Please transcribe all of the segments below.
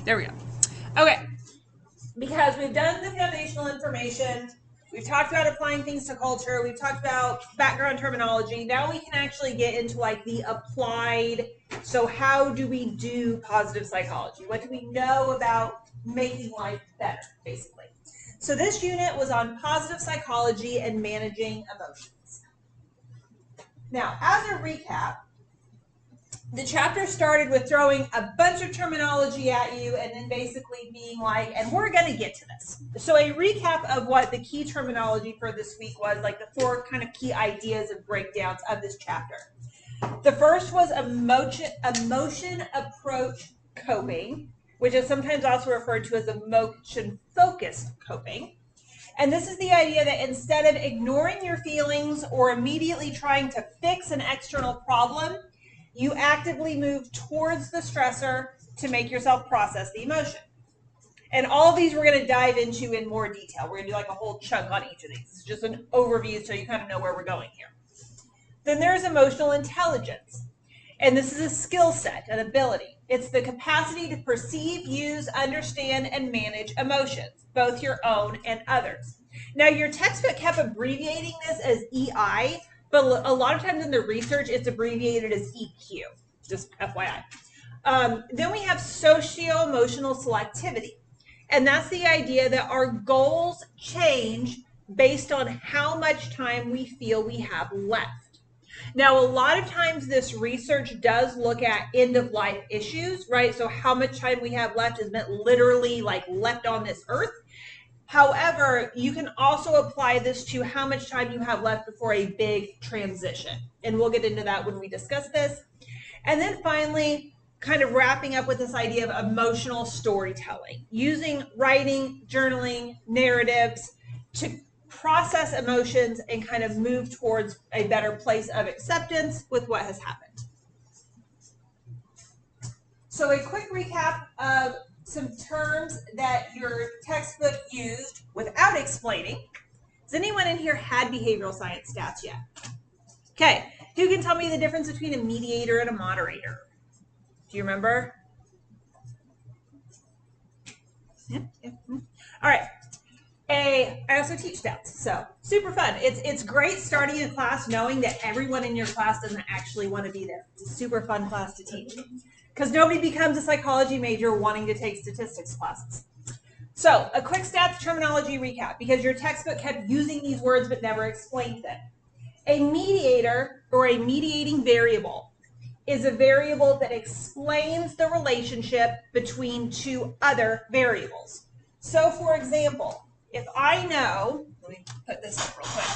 There we go. Okay, because we've done the foundational information, we've talked about applying things to culture, we've talked about background terminology, now we can actually get into like the applied, so how do we do positive psychology? What do we know about making life better, basically? So this unit was on positive psychology and managing emotions. Now, as a recap, the chapter started with throwing a bunch of terminology at you and then basically being like, and we're going to get to this. So a recap of what the key terminology for this week was, like the 4 kind of key ideas and breakdowns of this chapter. The first was emotion approach coping, which is sometimes also referred to as emotion-focused coping. And this is the idea that instead of ignoring your feelings or immediately trying to fix an external problem, you actively move towards the stressor to make yourself process the emotion. And all of these we're going to dive into in more detail. We're going to do like a whole chunk on each of these. It's just an overview so you kind of know where we're going here. Then there's emotional intelligence. And this is a skill set, an ability. It's the capacity to perceive, use, understand, and manage emotions, both your own and others. Now, your textbook kept abbreviating this as EI, but a lot of times in the research, it's abbreviated as EQ, just FYI. Then we have socio-emotional selectivity. And that's the idea that our goals change based on how much time we feel we have left. Now, a lot of times this research does look at end-of-life issues, right? So how much time we have left is meant literally like left on this earth. However, you can also apply this to how much time you have left before a big transition. And we'll get into that when we discuss this. And then finally, kind of wrapping up with this idea of emotional storytelling, using writing, journaling, narratives to process emotions and kind of move towards a better place of acceptance with what has happened. So a quick recap of some terms that your textbook used without explaining. Has anyone in here had behavioral science stats yet? Okay, who can tell me the difference between a mediator and a moderator? Do you remember? Yeah. All right. I also teach stats, so super fun. It's great starting a class knowing that everyone in your class doesn't actually want to be there. It's a super fun class to teach because nobody becomes a psychology major wanting to take statistics classes. So a quick stats terminology recap because your textbook kept using these words but never explained them. A mediator or a mediating variable is a variable that explains the relationship between 2 other variables. So for example, if I know, let me put this up real quick.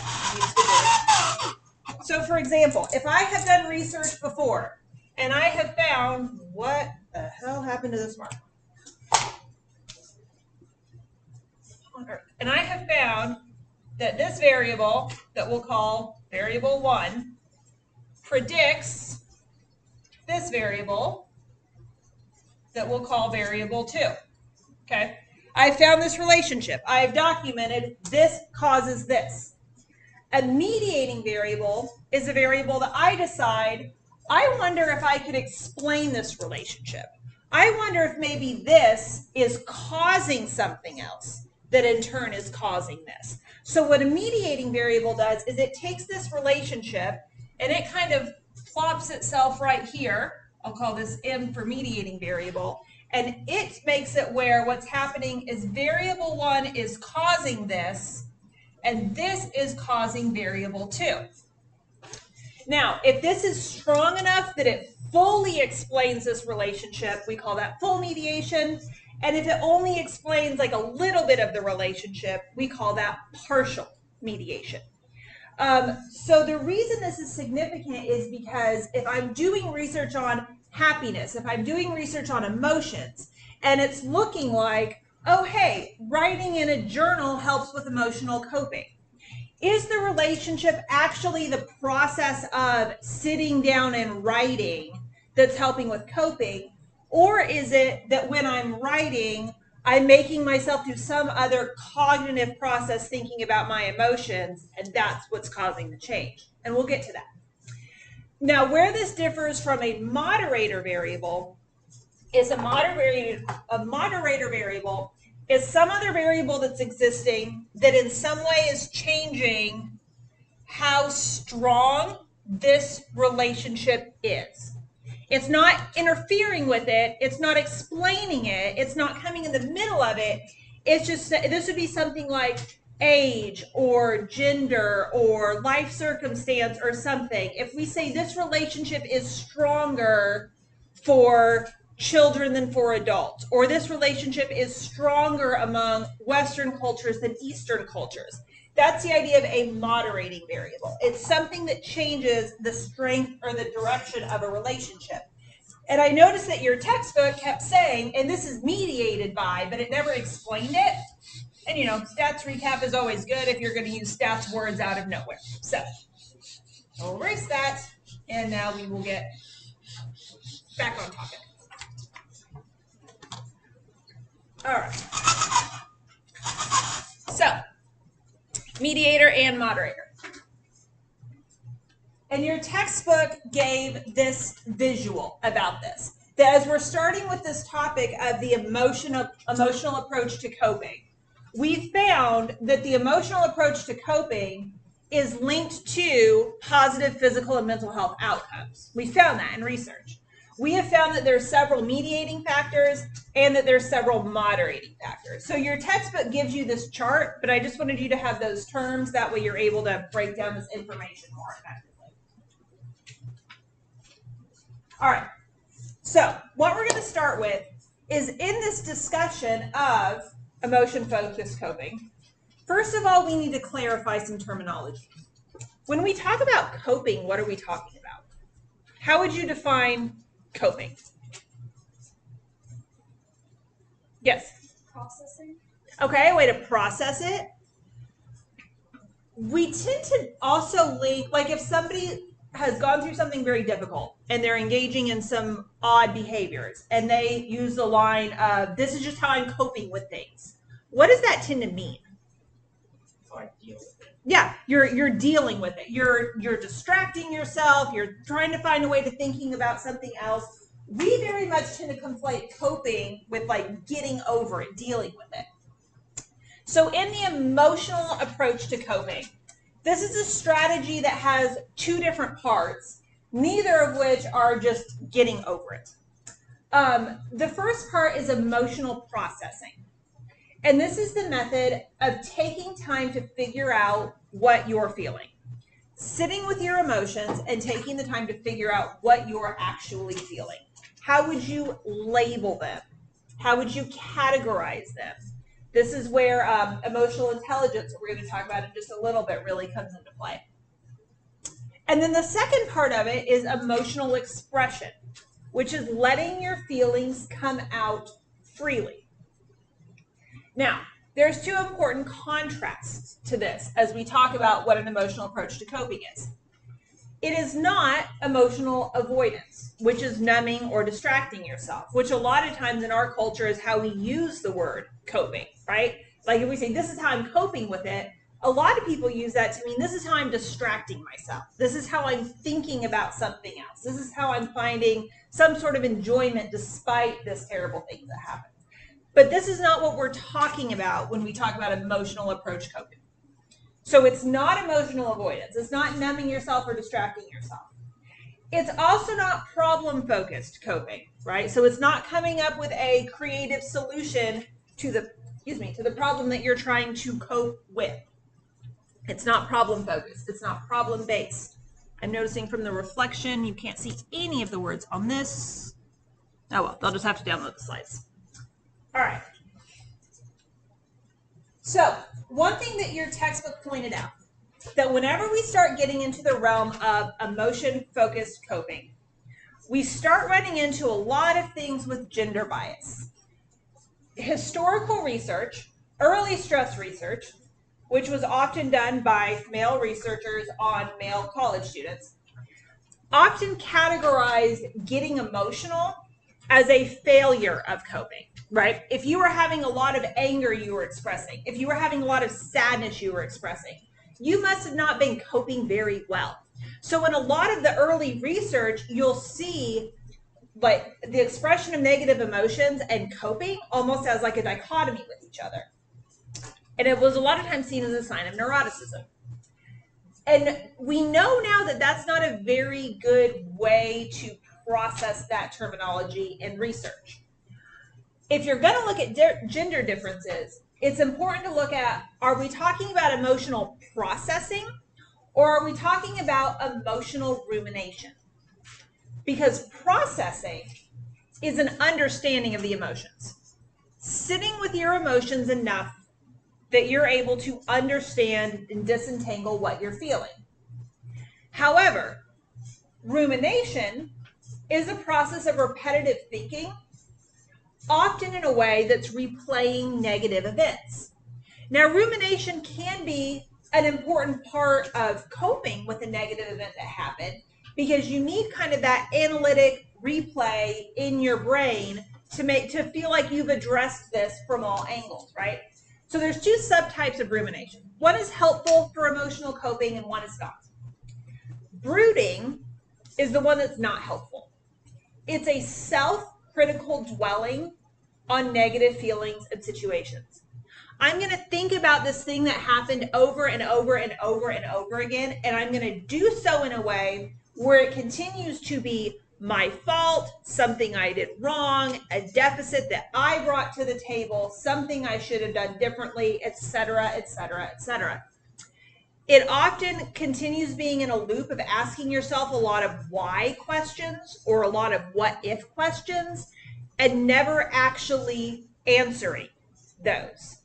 So for example, if I have done research before and I have found, what the hell happened to this mark? And I have found that this variable that we'll call variable 1 predicts this variable that we'll call variable 2. Okay? I found this relationship. I have documented this causes this. A mediating variable is a variable that I decide, I wonder if I could explain this relationship. I wonder if maybe this is causing something else that in turn is causing this. So what a mediating variable does is it takes this relationship and it kind of plops itself right here. I'll call this M for mediating variable. And it makes it where what's happening is variable 1 is causing this, and this is causing variable 2. Now, if this is strong enough that it fully explains this relationship, we call that full mediation. And if it only explains like a little bit of the relationship, we call that partial mediation. So the reason this is significant is because if I'm doing research on happiness, if I'm doing research on emotions, and it's looking like, oh, hey, writing in a journal helps with emotional coping. Is the relationship actually the process of sitting down and writing that's helping with coping? Or is it that when I'm writing, I'm making myself do some other cognitive process thinking about my emotions, and that's what's causing the change? And we'll get to that. Now, where this differs from a moderator variable is a moderator variable is some other variable that's existing that in some way is changing how strong this relationship is. It's not interfering with it. It's not explaining it. It's not coming in the middle of it. It's just, this would be something like age or gender or life circumstance or something. If we say this relationship is stronger for children than for adults, or this relationship is stronger among Western cultures than Eastern cultures, that's the idea of a moderating variable. It's something that changes the strength or the direction of a relationship. And I noticed that your textbook kept saying, and this is mediated by, but it never explained it. And you know, stats recap is always good if you're going to use stats words out of nowhere. So I'll erase that, and now we will get back on topic. All right. So, mediator and moderator. And your textbook gave this visual about this. That as we're starting with this topic of the emotional approach to coping, we found that the emotional approach to coping is linked to positive physical and mental health outcomes. We found that in research. We have found that there's several mediating factors and that there's several moderating factors. So your textbook gives you this chart, but I just wanted you to have those terms. That way you're able to break down this information more effectively. All right, so what we're going to start with is in this discussion of emotion-focused coping, first of all, we need to clarify some terminology. When we talk about coping, what are we talking about? How would you define coping? Yes? Processing. Okay, a way to process it. We tend to also link, like if somebody has gone through something very difficult and they're engaging in some odd behaviors and they use the line of, this is just how I'm coping with things. What does that tend to mean? Yeah, you're dealing with it. You're distracting yourself. You're trying to find a way to thinking about something else. We very much tend to conflate coping with like getting over it, dealing with it. So in the emotional approach to coping, this is a strategy that has two different parts, neither of which are just getting over it. The first part is emotional processing. And this is the method of taking time to figure out what you're feeling. Sitting with your emotions and taking the time to figure out what you're actually feeling. How would you label them? How would you categorize them? This is where emotional intelligence, that we're going to talk about in just a little bit, really comes into play. And then the second part of it is emotional expression, which is letting your feelings come out freely. Now, there's two important contrasts to this as we talk about what an emotional approach to coping is. It is not emotional avoidance, which is numbing or distracting yourself, which a lot of times in our culture is how we use the word coping, right? Like if we say, this is how I'm coping with it, a lot of people use that to mean this is how I'm distracting myself. This is how I'm thinking about something else. This is how I'm finding some sort of enjoyment despite this terrible thing that happened. But this is not what we're talking about when we talk about emotional approach coping. So it's not emotional avoidance. It's not numbing yourself or distracting yourself. It's also not problem-focused coping, right? So it's not coming up with a creative solution to the problem that you're trying to cope with. It's not problem-focused. It's not problem-based. I'm noticing from the reflection, you can't see any of the words on this. Oh well, they'll just have to download the slides. All right. So one thing that your textbook pointed out, that whenever we start getting into the realm of emotion-focused coping, we start running into a lot of things with gender bias. Historical research, early stress research, which was often done by male researchers on male college students, often categorized getting emotional as a failure of coping, right? If you were having a lot of anger you were expressing, if you were having a lot of sadness you were expressing, you must have not been coping very well. So in a lot of the early research, you'll see like the expression of negative emotions and coping almost as like a dichotomy with each other. And it was a lot of times seen as a sign of neuroticism. And we know now that that's not a very good way to process that terminology in research. If you're going to look at gender differences, it's important to look at, are we talking about emotional processing or are we talking about emotional rumination? Because processing is an understanding of the emotions. Sitting with your emotions enough that you're able to understand and disentangle what you're feeling. However, rumination is a process of repetitive thinking, often in a way that's replaying negative events. Now, rumination can be an important part of coping with a negative event that happened because you need kind of that analytic replay in your brain to feel like you've addressed this from all angles, right? So there's two subtypes of rumination. One is helpful for emotional coping and one is not. Brooding is the one that's not helpful. It's a self-critical dwelling on negative feelings and situations. I'm going to think about this thing that happened over and over and over and over again, and I'm going to do so in a way where it continues to be my fault, something I did wrong, a deficit that I brought to the table, something I should have done differently, etc., etc., etc. It often continues being in a loop of asking yourself a lot of why questions or a lot of what if questions and never actually answering those.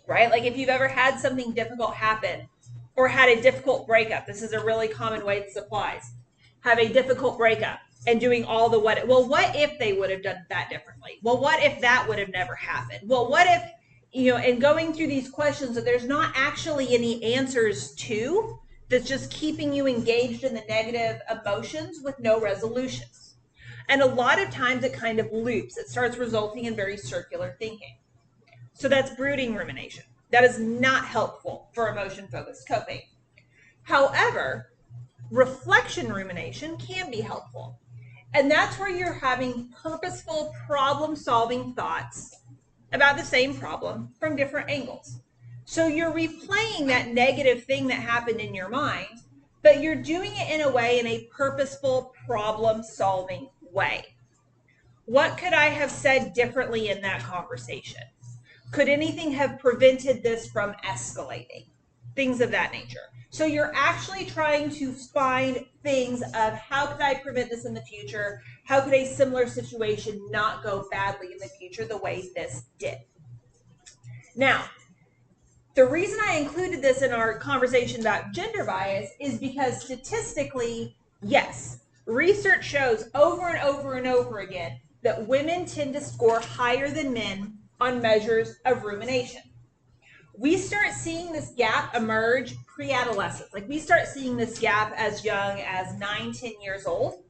Right? Like if you've ever had something difficult happen or had a difficult breakup, this is a really common way this applies. Have a difficult breakup and doing all the what if they would have done that differently? Well, what if that would have never happened? Well, what if, and going through these questions that there's not actually any answers to, that's just keeping you engaged in the negative emotions with no resolutions. And a lot of times it kind of loops. It starts resulting in very circular thinking. So that's brooding rumination. That is not helpful for emotion-focused coping. However, reflection rumination can be helpful. And that's where you're having purposeful problem-solving thoughts about the same problem from different angles. So you're replaying that negative thing that happened in your mind, but you're doing it in a way, in a purposeful problem-solving way. What could I have said differently in that conversation? Could anything have prevented this from escalating? Things of that nature. So you're actually trying to find things of how could I prevent this in the future? How could a similar situation not go badly in the future the way this did? Now, the reason I included this in our conversation about gender bias is because statistically, yes, research shows over and over and over again that women tend to score higher than men on measures of rumination. We start seeing this gap emerge pre-adolescence. Like we start seeing this gap as young as 9, 10 years old.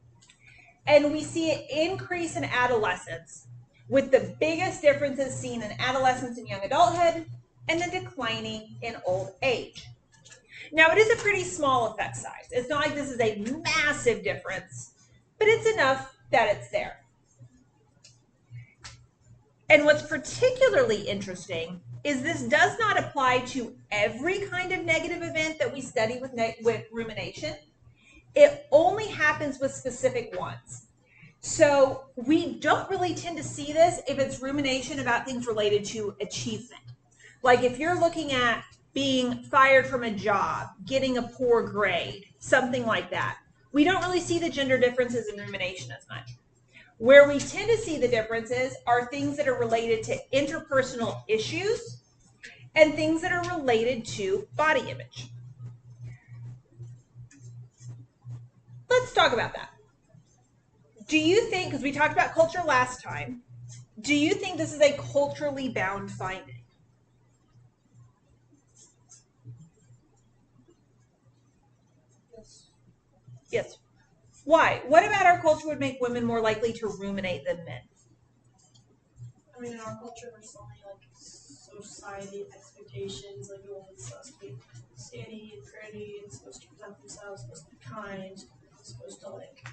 And we see it increase in adolescence with the biggest differences seen in adolescence and young adulthood and then declining in old age. Now it is a pretty small effect size. It's not like this is a massive difference, but it's enough that it's there. And what's particularly interesting is this does not apply to every kind of negative event that we study with rumination. It only happens with specific ones. So we don't really tend to see this if it's rumination about things related to achievement. Like if you're looking at being fired from a job, getting a poor grade, something like that. We don't really see the gender differences in rumination as much. Where we tend to see the differences are things that are related to interpersonal issues and things that are related to body image. Let's talk about that. Do you think, because we talked about culture last time, do you think this is a culturally bound finding? Yes. Yes. Why? What about our culture would make women more likely to ruminate than men? I mean, in our culture, there's so many like society expectations. Like a woman's supposed to be skinny and pretty, and supposed to present themselves, supposed to be kind, supposed to like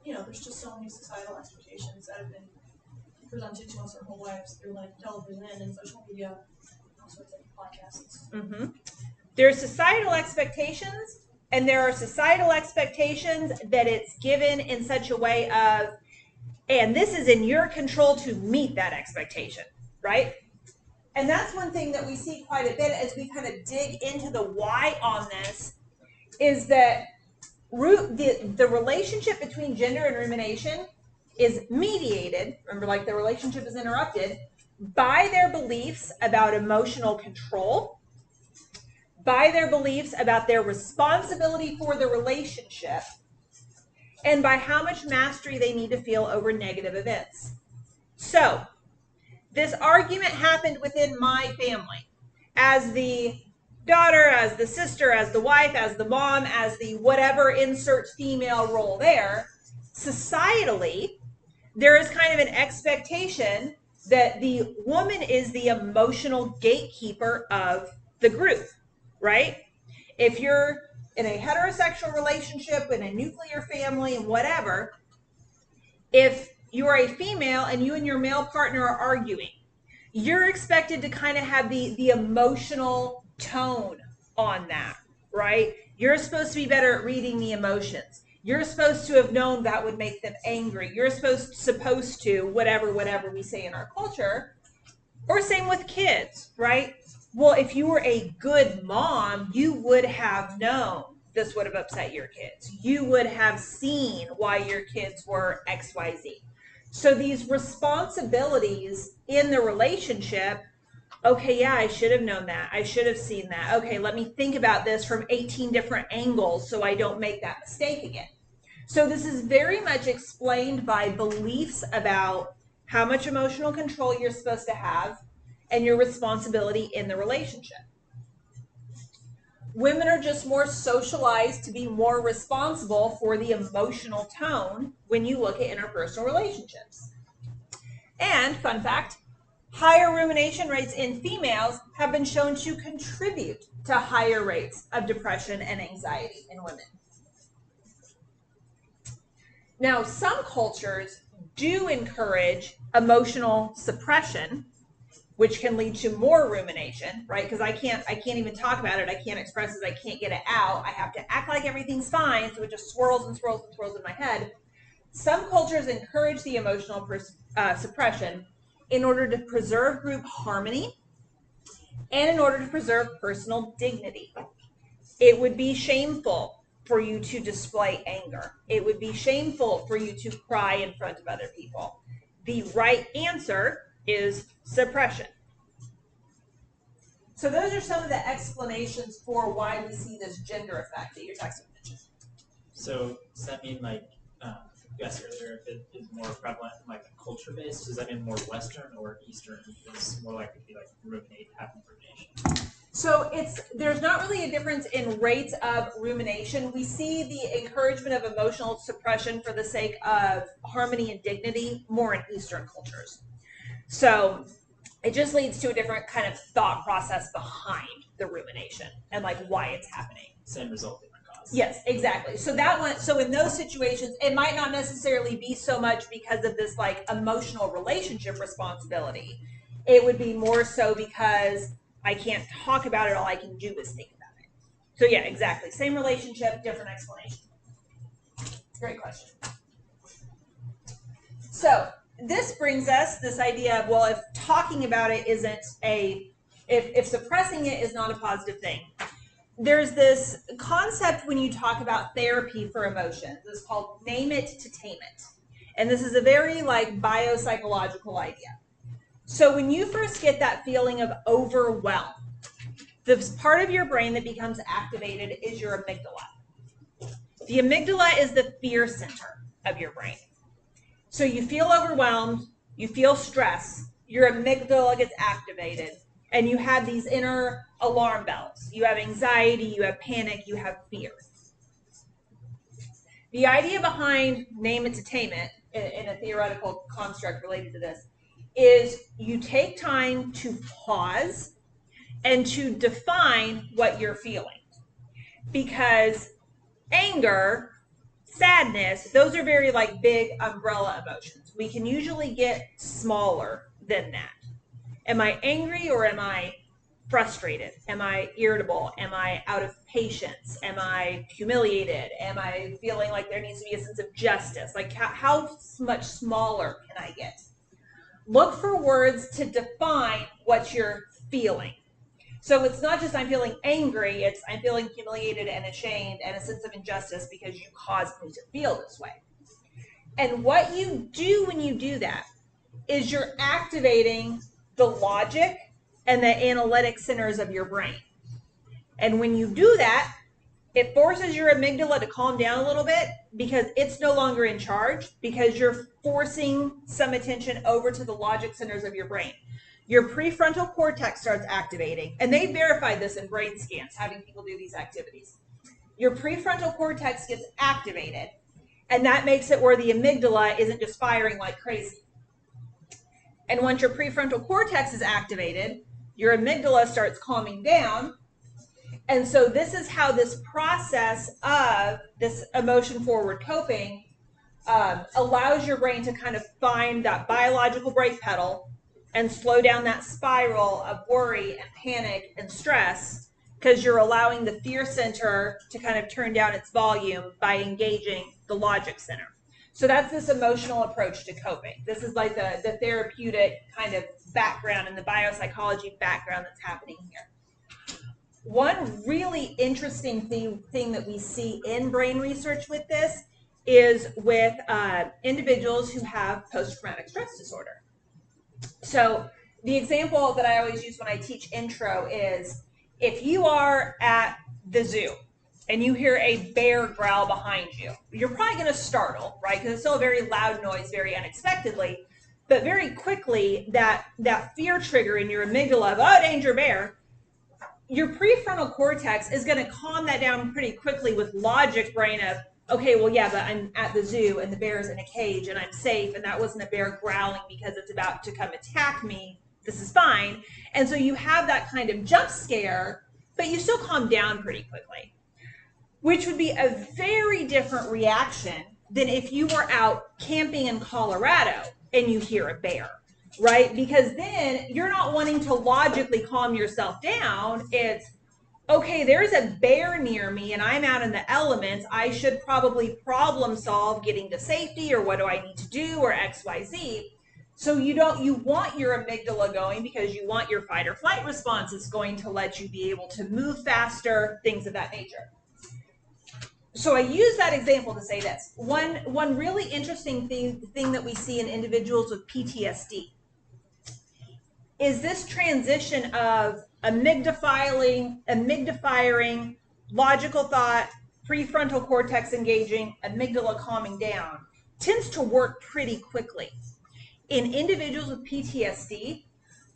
there's just so many societal expectations that have been presented to us our whole lives through like television and social media, all sorts of podcasts. Mm-hmm. There's societal expectations, and there are societal expectations that it's given in such a way of, and this is in your control to meet that expectation, right? And that's one thing that we see quite a bit as we kind of dig into the why on this, is that the relationship between gender and rumination is mediated, remember, like the relationship is interrupted, by their beliefs about emotional control, by their beliefs about their responsibility for the relationship, and by how much mastery they need to feel over negative events. So, this argument happened within my family. As the daughter, as the sister, as the wife, as the mom, as the whatever insert female role there, societally, there is kind of an expectation that the woman is the emotional gatekeeper of the group, right? If you're in a heterosexual relationship, in a nuclear family, and whatever, if you're a female and you and your male partner are arguing, you're expected to kind of have the emotional tone on that, right? You're supposed to be better at reading the emotions. You're supposed to have known that would make them angry. You're supposed to, whatever we say in our culture. Or same with kids, right? Well, if you were a good mom, you would have known this would have upset your kids. You would have seen why your kids were XYZ. So these responsibilities in the relationship, okay, yeah, I should have known that. I should have seen that. Okay, let me think about this from 18 different angles so I don't make that mistake again. So this is very much explained by beliefs about how much emotional control you're supposed to have and your responsibility in the relationship. Women are just more socialized to be more responsible for the emotional tone when you look at interpersonal relationships. And, fun fact, higher rumination rates in females have been shown to contribute to higher rates of depression and anxiety in women. Now, some cultures do encourage emotional suppression, which can lead to more rumination, right? Because I can't even talk about it. I can't express it. I can't get it out. I have to act like everything's fine, so it just swirls and swirls and swirls in my head. Some cultures encourage the emotional suppression in order to preserve group harmony and in order to preserve personal dignity. It would be shameful for you to display anger. It would be shameful for you to cry in front of other people. The right answer is suppression. So those are some of the explanations for why we see this gender effect that your textbook mentioned. So does that mean, like, you asked earlier, if it is more prevalent in like culture-based, does that mean more Western or Eastern is more likely to be like having rumination? So there's not really a difference in rates of rumination. We see the encouragement of emotional suppression for the sake of harmony and dignity more in Eastern cultures. So it just leads to a different kind of thought process behind the rumination and like why it's happening. Same result, different cause. Yes, exactly. So in those situations, it might not necessarily be so much because of this like emotional relationship responsibility. It would be more so because I can't talk about it, all I can do is think about it. So yeah, exactly. Same relationship, different explanation. Great question. So this brings us this idea of, well, if talking about it isn't if suppressing it is not a positive thing, there's this concept when you talk about therapy for emotions. It's called name it to tame it. And this is a very like biopsychological idea. So when you first get that feeling of overwhelm, the part of your brain that becomes activated is your amygdala. The amygdala is the fear center of your brain. So you feel overwhelmed, you feel stress, your amygdala gets activated, and you have these inner alarm bells. You have anxiety, you have panic, you have fear. The idea behind name it to tame it, in a theoretical construct related to this, is you take time to pause and to define what you're feeling. Because anger sadness, those are very like big umbrella emotions. We can usually get smaller than that. Am I angry or am I frustrated? Am I irritable? Am I out of patience? Am I humiliated? Am I feeling like there needs to be a sense of justice? Like how much smaller can I get? Look for words to define what you're feeling. So it's not just I'm feeling angry, it's I'm feeling humiliated and ashamed and a sense of injustice because you caused me to feel this way. And what you do when you do that is you're activating the logic and the analytic centers of your brain. And when you do that, it forces your amygdala to calm down a little bit because it's no longer in charge, because you're forcing some attention over to the logic centers of your brain. Your prefrontal cortex starts activating, and they verified this in brain scans, having people do these activities. Your prefrontal cortex gets activated, and that makes it where the amygdala isn't just firing like crazy. And once your prefrontal cortex is activated, your amygdala starts calming down. And so this is how this process of this emotion forward coping allows your brain to kind of find that biological brake pedal and slow down that spiral of worry and panic and stress, because you're allowing the fear center to kind of turn down its volume by engaging the logic center. So that's this emotional approach to coping. This is like the therapeutic kind of background and the biopsychology background that's happening here. One really interesting thing that we see in brain research with this is with individuals who have post-traumatic stress disorder. So the example that I always use when I teach intro is if you are at the zoo and you hear a bear growl behind you, you're probably going to startle, right? Because it's still a very loud noise, very unexpectedly. But very quickly, that fear trigger in your amygdala of, oh, danger, bear, your prefrontal cortex is going to calm that down pretty quickly with logic brain of, okay, well, yeah, but I'm at the zoo and the bear's in a cage and I'm safe and that wasn't a bear growling because it's about to come attack me. This is fine. And so you have that kind of jump scare, but you still calm down pretty quickly, which would be a very different reaction than if you were out camping in Colorado and you hear a bear. Right? Because then you're not wanting to logically calm yourself down. It's, okay, there's a bear near me and I'm out in the elements. I should probably problem solve getting to safety, or what do I need to do, or XYZ. So you want your amygdala going because you want your fight or flight response. It's going to let you be able to move faster, things of that nature. So I use that example to say this. One really interesting thing that we see in individuals with PTSD is this transition of amygdala firing, logical thought, prefrontal cortex engaging, amygdala calming down, tends to work pretty quickly. In individuals with PTSD,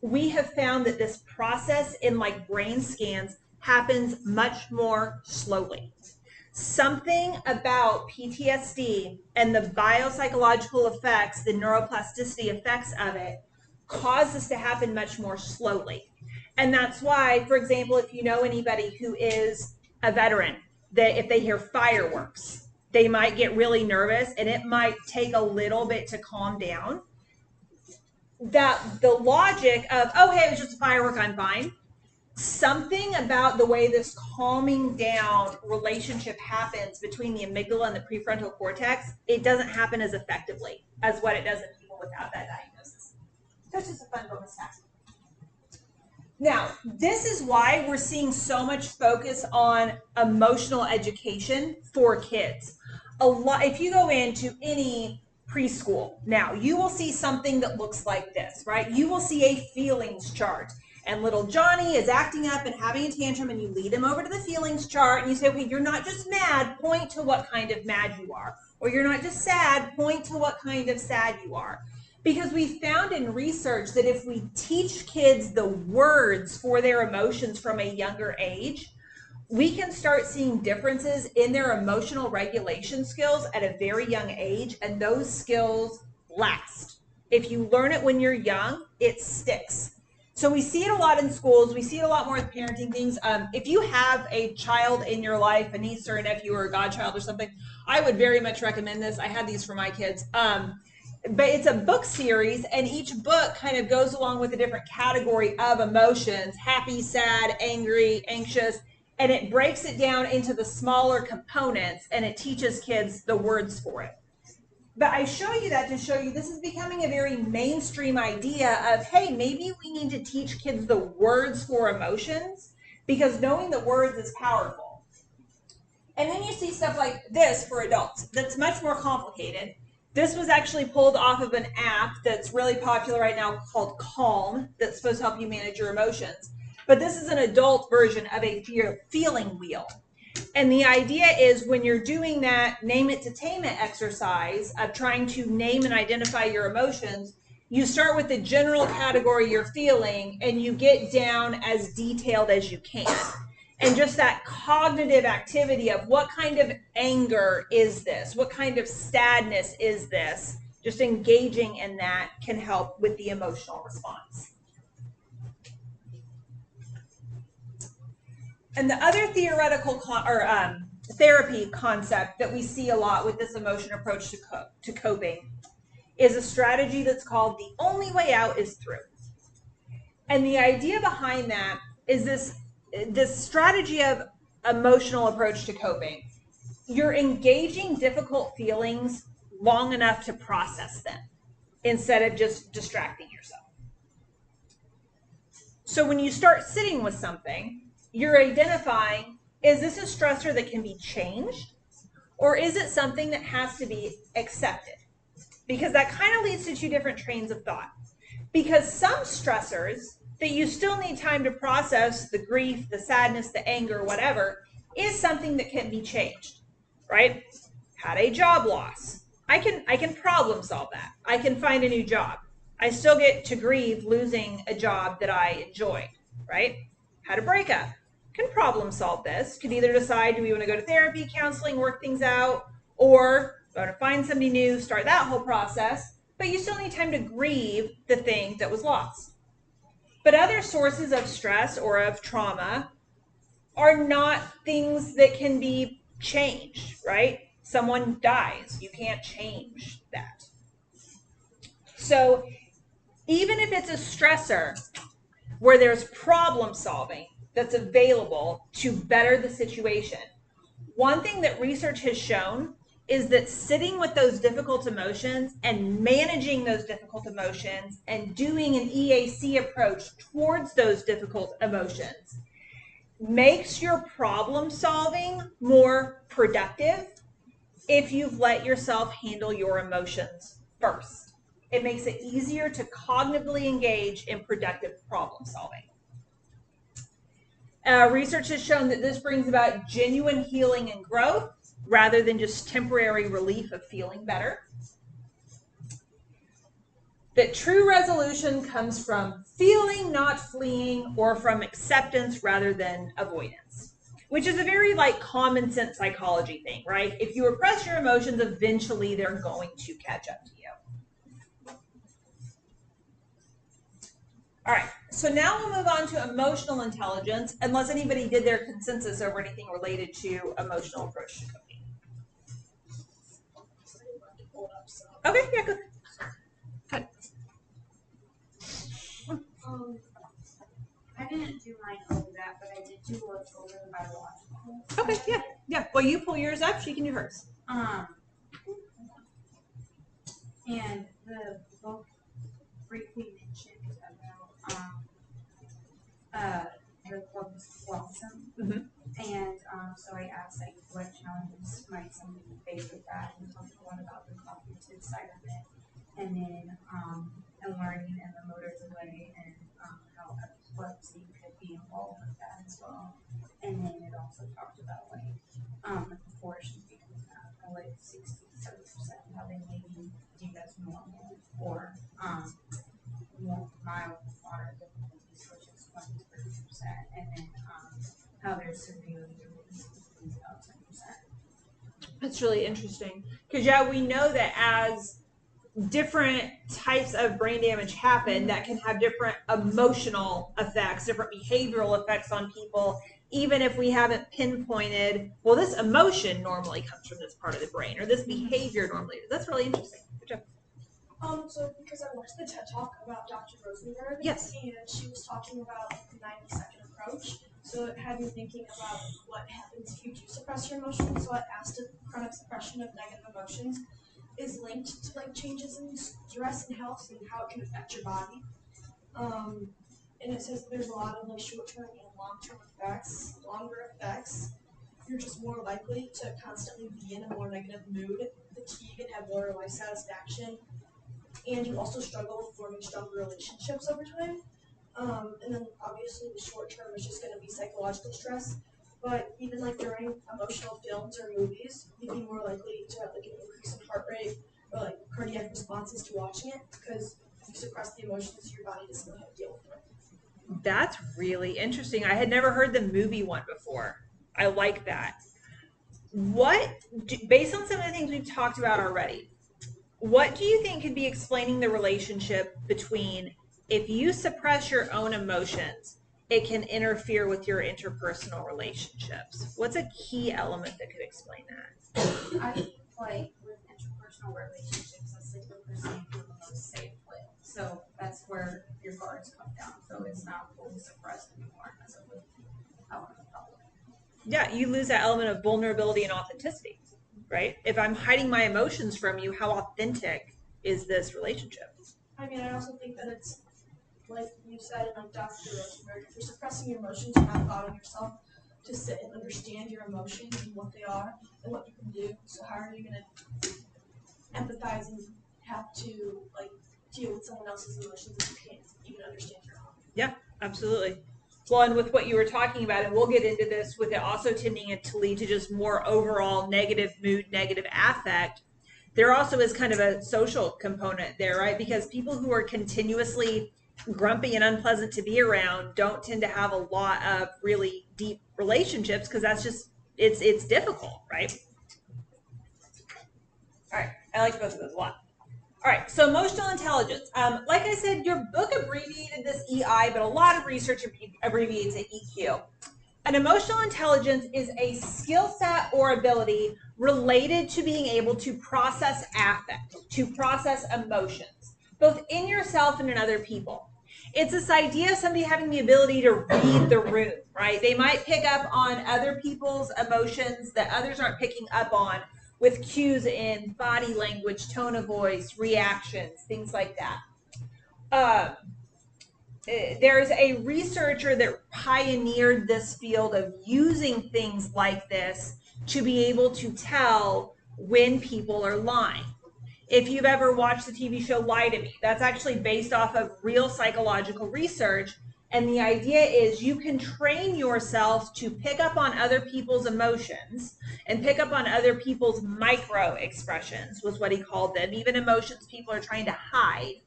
we have found that this process in like brain scans happens much more slowly. Something about PTSD and the biopsychological effects, the neuroplasticity effects of it, cause this to happen much more slowly. And that's why, for example, if you know anybody who is a veteran, that if they hear fireworks, they might get really nervous and it might take a little bit to calm down. That the logic of, oh, hey, it was just a firework, I'm fine. Something about the way this calming down relationship happens between the amygdala and the prefrontal cortex, it doesn't happen as effectively as what it does in people without that diagnosis. That's just a fun bonus task. Now, this is why we're seeing so much focus on emotional education for kids. If you go into any preschool now, you will see something that looks like this, right? You will see a feelings chart. And little Johnny is acting up and having a tantrum, and you lead him over to the feelings chart and you say, okay, you're not just mad, point to what kind of mad you are. Or you're not just sad, point to what kind of sad you are. Because we found in research that if we teach kids the words for their emotions from a younger age, we can start seeing differences in their emotional regulation skills at a very young age, and those skills last. If you learn it when you're young, it sticks. So we see it a lot in schools. We see it a lot more with parenting things. If you have a child in your life, a niece or a nephew or a godchild or something, I would very much recommend this. I had these for my kids. But it's a book series, and each book kind of goes along with a different category of emotions: happy, sad, angry, anxious, and it breaks it down into the smaller components, and it teaches kids the words for it. But I show you that to show you this is becoming a very mainstream idea of, hey, maybe we need to teach kids the words for emotions, because knowing the words is powerful. And then you see stuff like this for adults that's much more complicated. This was actually pulled off of an app that's really popular right now called Calm, that's supposed to help you manage your emotions. But this is an adult version of a feeling wheel. And the idea is, when you're doing that name it to tame it exercise of trying to name and identify your emotions, you start with the general category you're feeling and you get down as detailed as you can. And just that cognitive activity of what kind of anger is this? What kind of sadness is this? Just engaging in that can help with the emotional response. And the other theoretical therapy concept that we see a lot with this emotion approach to coping is a strategy that's called the only way out is through. And the idea behind that is this strategy of emotional approach to coping. You're engaging difficult feelings long enough to process them instead of just distracting yourself. So when you start sitting with something, you're identifying, is this a stressor that can be changed, or is it something that has to be accepted? Because that kind of leads to two different trains of thought. Because some stressors that you still need time to process, the grief, the sadness, the anger, whatever, is something that can be changed, right? Had a job loss. I can problem solve that. I can find a new job. I still get to grieve losing a job that I enjoyed, right? Had a breakup. Can problem solve this. Could either decide, do we want to go to therapy, counseling, work things out, or go to find somebody new, start that whole process. But you still need time to grieve the thing that was lost. But other sources of stress or of trauma are not things that can be changed, right? Someone dies. You can't change that. So even if it's a stressor where there's problem solving that's available to better the situation, one thing that research has shown is that sitting with those difficult emotions and managing those difficult emotions and doing an EAC approach towards those difficult emotions makes your problem solving more productive if you've let yourself handle your emotions first. It makes it easier to cognitively engage in productive problem solving. Research has shown that this brings about genuine healing and growth rather than just temporary relief of feeling better. That true resolution comes from feeling, not fleeing, or from acceptance rather than avoidance, which is a very common sense psychology thing, right? If you repress your emotions, eventually they're going to catch up to you. All right, so now we'll move on to emotional intelligence, unless anybody did their consensus over anything related to emotional approach to coping. Okay, yeah, good. I didn't do mine over that, but I did do what's over the biological. Okay, yeah. Well, you pull yours up, she can do hers. And the book briefly mentioned about the book was Blossom. Mm-hmm. And so I asked what challenges might somebody face with that, and talked a lot about the cognitive side of it, and then the learning and the motor delay, and how epilepsy could be involved with that as well. And then it also talked about the proportion between that, 60-70%, how they maybe deem as normal or more mild, moderate difficulties, which is 20-30%, and then how they're severely is about 10%. That's really interesting because we know that as different types of brain damage happen that can have different emotional effects, different behavioral effects on people, even if we haven't pinpointed, well, this emotion normally comes from this part of the brain, or this behavior normally. That's really interesting. Good job. So because I watched the TED Talk about Dr. Rosenberg, Yes. and she was talking about the 90-second approach. So it had me thinking about what happens if you do suppress your emotions. So I asked if chronic suppression of negative emotions is linked to like changes in stress and health and how it can affect your body. And it says there's a lot of like short-term and long-term effects. Longer effects, you're just more likely to constantly be in a more negative mood, fatigue, and have lower life satisfaction. And you also struggle with forming stronger relationships over time. And then obviously the short term is just going to be psychological stress. But even like during emotional films or movies, you'd be more likely to have like an increase in heart rate or like cardiac responses to watching it because you suppress the emotions, your body doesn't know how to deal with it. That's really interesting. I had never heard the movie one before. I like that. Based on some of the things we've talked about already, what do you think could be explaining the relationship between if you suppress your own emotions, it can interfere with your interpersonal relationships? What's a key element that could explain that? I think like with interpersonal relationships, that's like the perceived the most safe way. So that's where your guards come down. So it's not fully suppressed anymore as it would out in the public. Yeah, you lose that element of vulnerability and authenticity, right? If I'm hiding my emotions from you, how authentic is this relationship? I mean, I also think that it's like you said, like Dr. Rosenberg, if you're suppressing your emotions, you're not allowing yourself to sit and understand your emotions and what they are and what you can do. So how are you going to empathize and have to like deal with someone else's emotions if you can't even understand your own? Yeah, absolutely. Well, and with what you were talking about, and we'll get into this, with it also tending to lead to just more overall negative mood, negative affect, there also is kind of a social component there, right? Because people who are continuously grumpy and unpleasant to be around don't tend to have a lot of really deep relationships because that's just it's difficult, right? All right, I like both of those a lot. All right, so emotional intelligence. Like I said, your book abbreviated this EI, but a lot of research abbreviates it EQ. An emotional intelligence is a skill set or ability related to being able to process affect, to process emotions, both in yourself and in other people. It's this idea of somebody having the ability to read the room, right? They might pick up on other people's emotions that others aren't picking up on with cues in body language, tone of voice, reactions, things like that. There's a researcher that pioneered this field of using things like this to be able to tell when people are lying. If you've ever watched the TV show Lie to Me, that's actually based off of real psychological research. And the idea is you can train yourself to pick up on other people's emotions and pick up on other people's micro expressions, was what he called them, even emotions people are trying to hide.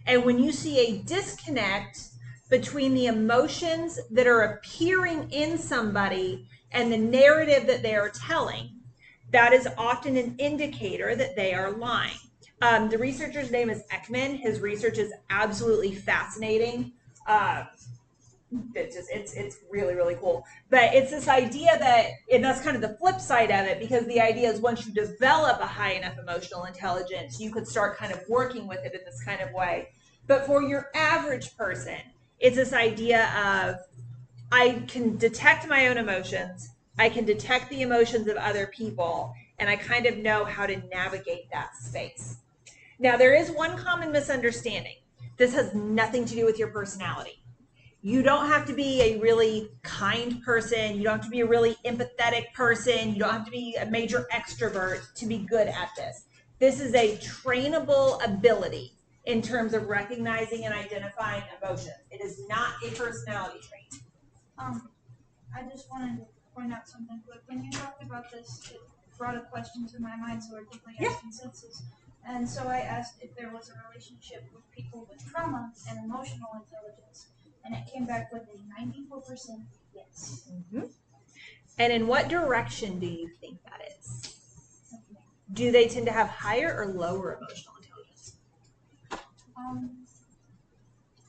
And when you see a disconnect between the emotions that are appearing in somebody and the narrative that they are telling, that is often an indicator that they are lying. The researcher's name is Ekman. His research is absolutely fascinating. It's really, really cool. But it's this idea that, and that's kind of the flip side of it, because the idea is once you develop a high enough emotional intelligence, you could start kind of working with it in this kind of way. But for your average person, it's this idea of I can detect my own emotions, I can detect the emotions of other people, and I kind of know how to navigate that space. Now, there is one common misunderstanding. This has nothing to do with your personality. You don't have to be a really kind person. You don't have to be a really empathetic person. You don't have to be a major extrovert to be good at this. This is a trainable ability in terms of recognizing and identifying emotions. It is not a personality trait. I just wanted to point out something quick. When you talked about this, it brought a question to my mind, so I quickly asked consensus. And so I asked if there was a relationship with people with trauma and emotional intelligence, and it came back with a 94% yes. Mm-hmm. And in what direction do you think that is? Do they tend to have higher or lower emotional intelligence?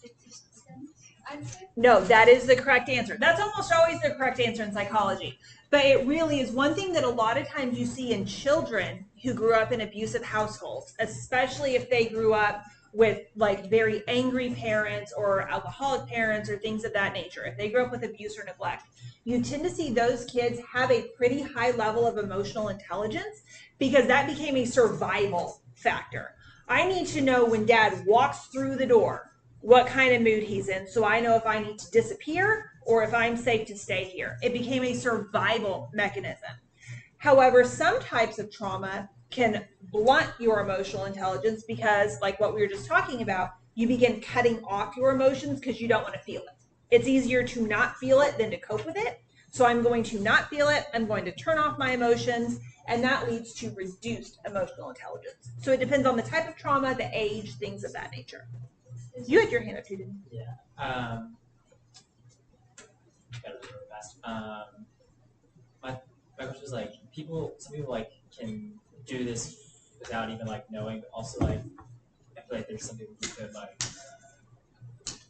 Existence, I'd say. No, that is the correct answer. That's almost always the correct answer in psychology. But it really is one thing that a lot of times you see in children who grew up in abusive households, especially if they grew up with like very angry parents or alcoholic parents or things of that nature. If they grew up with abuse or neglect, you tend to see those kids have a pretty high level of emotional intelligence because that became a survival factor. I need to know when dad walks through the door what kind of mood he's in so I know if I need to disappear or if I'm safe to stay here. It became a survival mechanism. However, some types of trauma can blunt your emotional intelligence because, like what we were just talking about, you begin cutting off your emotions because you don't want to feel it. It's easier to not feel it than to cope with it. So I'm going to not feel it. I'm going to turn off my emotions, and that leads to reduced emotional intelligence. So it depends on the type of trauma, the age, things of that nature. You had your hand up too, didn't you? Yeah. Got it really fast. My question is like some people like can do this without even like knowing, but also like I feel like there's some people who could like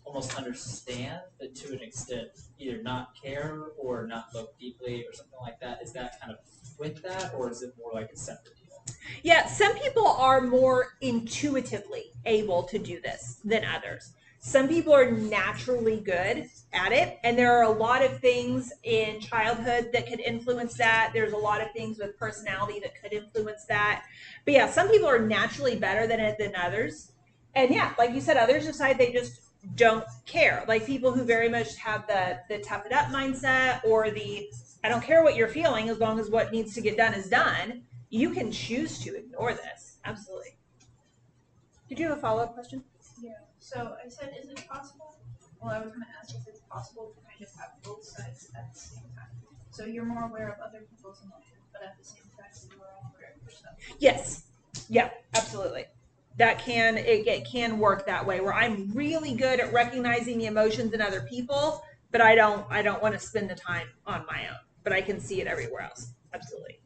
almost understand, but to an extent either not care or not look deeply or something like that. Is that kind of with that, or is it more like a separate deal? Yeah, some people are more intuitively able to do this than others. Some people are naturally good at it, and there are a lot of things in childhood that could influence that. There's a lot of things with personality that could influence that. But yeah, some people are naturally better than it than others. And yeah, like you said, others decide they just don't care. Like people who very much have the tough it up mindset or the I don't care what you're feeling as long as what needs to get done is done. You can choose to ignore this. Absolutely. Did you have a follow-up question? Yeah. So I said, is it possible? Well, I was going to ask if it's possible to kind of have both sides at the same time. So you're more aware of other people's emotions, but at the same time, you're aware of yourself. Yes. Yeah, absolutely. It can work that way where I'm really good at recognizing the emotions in other people, but I don't want to spend the time on my own. But I can see it everywhere else. Absolutely.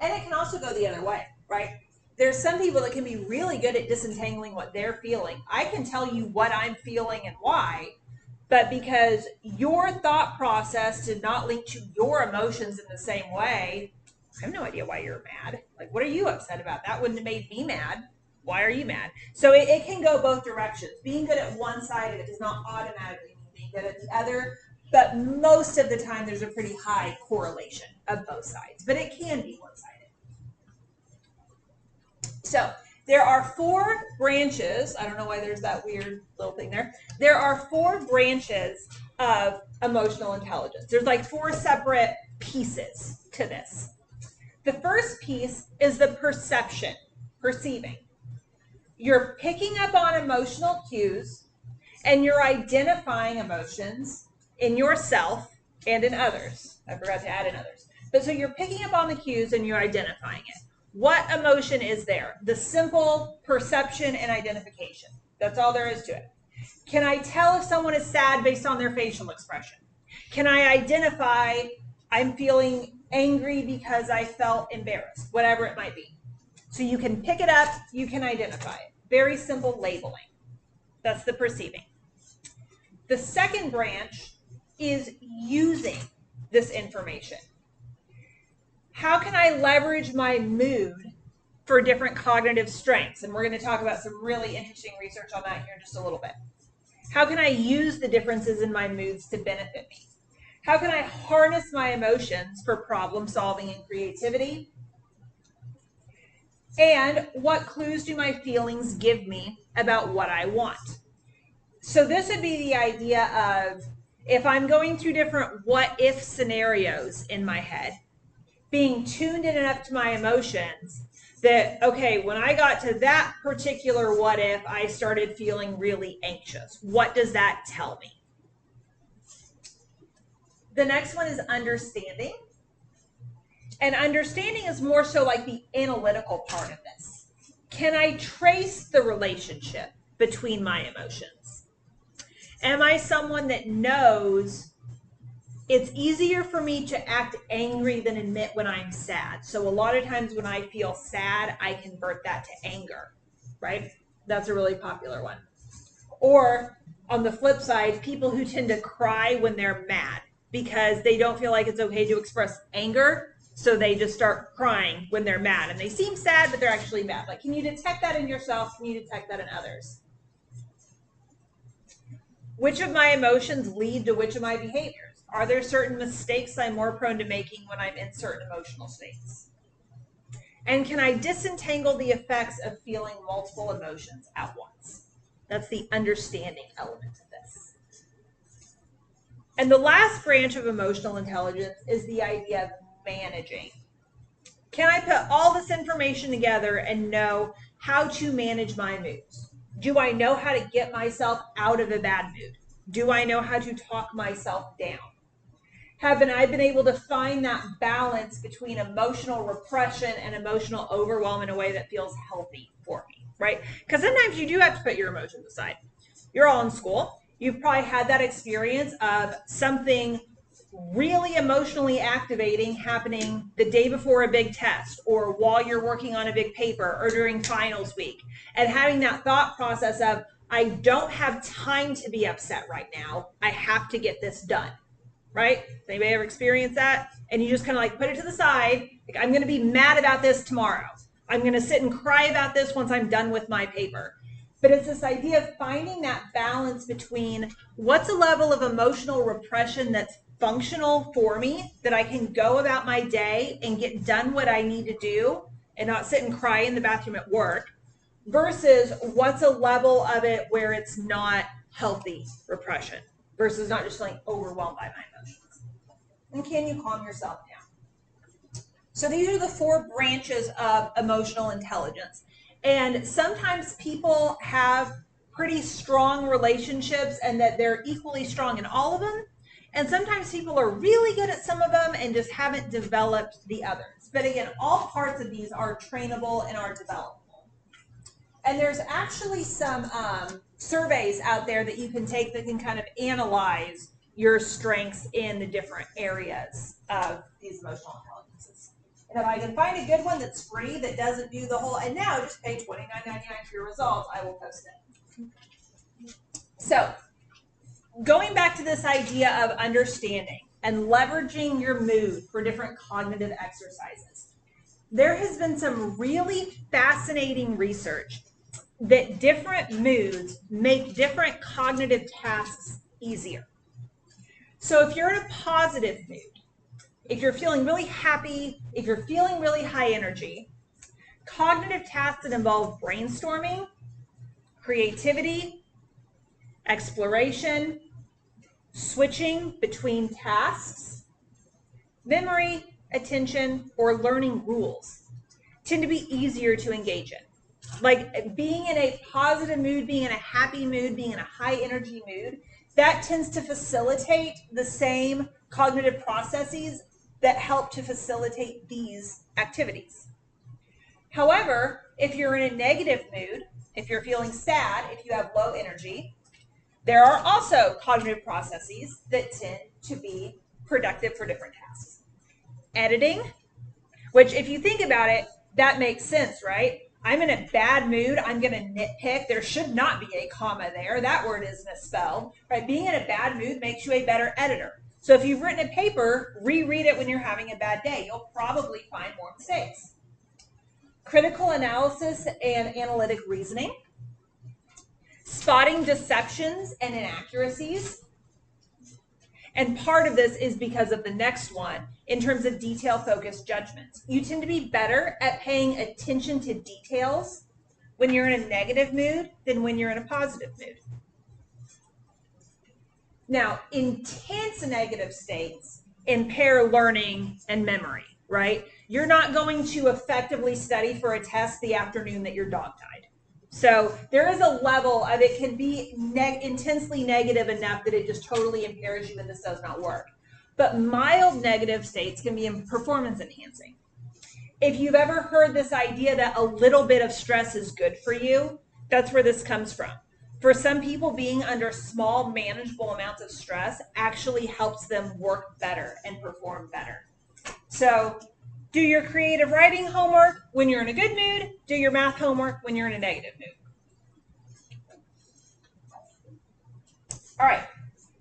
And it can also go the other way, right? There's some people that can be really good at disentangling what they're feeling. I can tell you what I'm feeling and why, but because your thought process did not link to your emotions in the same way, I have no idea why you're mad. Like, what are you upset about? That wouldn't have made me mad. Why are you mad? So it can go both directions. Being good at one side of it does not automatically mean being good at the other, but most of the time there's a pretty high correlation of both sides, but it can be one-sided. So there are 4 branches. I don't know why there's that weird little thing there. There are 4 branches of emotional intelligence. There's like 4 separate pieces to this. The first piece is the perceiving. You're picking up on emotional cues and you're identifying emotions in yourself and in others. I forgot to add in others. But so you're picking up on the cues and you're identifying it. What emotion is there? The simple perception and identification. That's all there is to it. Can I tell if someone is sad based on their facial expression? Can I identify I'm feeling angry because I felt embarrassed, whatever it might be. So you can pick it up, you can identify it. Very simple labeling. That's the perceiving. The second branch is using this information. How can I leverage my mood for different cognitive strengths? And we're going to talk about some really interesting research on that here in just a little bit. How can I use the differences in my moods to benefit me? How can I harness my emotions for problem solving and creativity? And what clues do my feelings give me about what I want? So this would be the idea of if I'm going through different what if scenarios in my head, being tuned in enough to my emotions that, okay, when I got to that particular what if, I started feeling really anxious. What does that tell me? The next one is understanding. And understanding is more so like the analytical part of this. Can I trace the relationship between my emotions? Am I someone that knows it's easier for me to act angry than admit when I'm sad. So a lot of times when I feel sad, I convert that to anger, right? That's a really popular one. Or on the flip side, people who tend to cry when they're mad because they don't feel like it's okay to express anger. So they just start crying when they're mad, and they seem sad, but they're actually mad. Like, can you detect that in yourself? Can you detect that in others? Which of my emotions lead to which of my behaviors? Are there certain mistakes I'm more prone to making when I'm in certain emotional states? And can I disentangle the effects of feeling multiple emotions at once? That's the understanding element of this. And the last branch of emotional intelligence is the idea of managing. Can I put all this information together and know how to manage my moods? Do I know how to get myself out of a bad mood? Do I know how to talk myself down? Haven't I been able to find that balance between emotional repression and emotional overwhelm in a way that feels healthy for me, right? Because sometimes you do have to put your emotions aside. You're all in school. You've probably had that experience of something really emotionally activating happening the day before a big test or while you're working on a big paper or during finals week, and having that thought process of, I don't have time to be upset right now. I have to get this done. Right? Anybody ever experienced that? And you just kind of like put it to the side. Like, I'm going to be mad about this tomorrow. I'm going to sit and cry about this once I'm done with my paper. But it's this idea of finding that balance between what's a level of emotional repression that's functional for me, that I can go about my day and get done what I need to do and not sit and cry in the bathroom at work, versus what's a level of it where it's not healthy repression, versus not just feeling overwhelmed by my emotions. And can you calm yourself down? So these are the 4 branches of emotional intelligence. And sometimes people have pretty strong relationships and that they're equally strong in all of them. And sometimes people are really good at some of them and just haven't developed the others. But again, all parts of these are trainable and are developable. And there's actually some surveys out there that you can take that can kind of analyze your strengths in the different areas of these emotional intelligences. And if I can find a good one that's free that doesn't do the whole, and now just pay $29.99 for your results, I will post it. So going back to this idea of understanding and leveraging your mood for different cognitive exercises, there has been some really fascinating research that different moods make different cognitive tasks easier. So if you're in a positive mood, if you're feeling really happy, if you're feeling really high energy, cognitive tasks that involve brainstorming, creativity, exploration, switching between tasks, memory, attention, or learning rules tend to be easier to engage in. Like being in a positive mood, being in a happy mood, being in a high energy mood, that tends to facilitate the same cognitive processes that help to facilitate these activities. However, if you're in a negative mood, if you're feeling sad, if you have low energy, there are also cognitive processes that tend to be productive for different tasks. Editing, which if you think about it, that makes sense, right? I'm in a bad mood, I'm going to nitpick. There should not be a comma there. That word is misspelled, right? Being in a bad mood makes you a better editor. So if you've written a paper, reread it when you're having a bad day. You'll probably find more mistakes. Critical analysis and analytic reasoning. Spotting deceptions and inaccuracies. And part of this is because of the next one, in terms of detail-focused judgments. You tend to be better at paying attention to details when you're in a negative mood than when you're in a positive mood. Now, intense negative states impair learning and memory, right? You're not going to effectively study for a test the afternoon that your dog died. So there is a level of it can be intensely negative enough that it just totally impairs you and this does not work. But mild negative states can be performance enhancing. If you've ever heard this idea that a little bit of stress is good for you, that's where this comes from. For some people, being under small, manageable amounts of stress actually helps them work better and perform better. So do your creative writing homework when you're in a good mood. Do your math homework when you're in a negative mood. All right.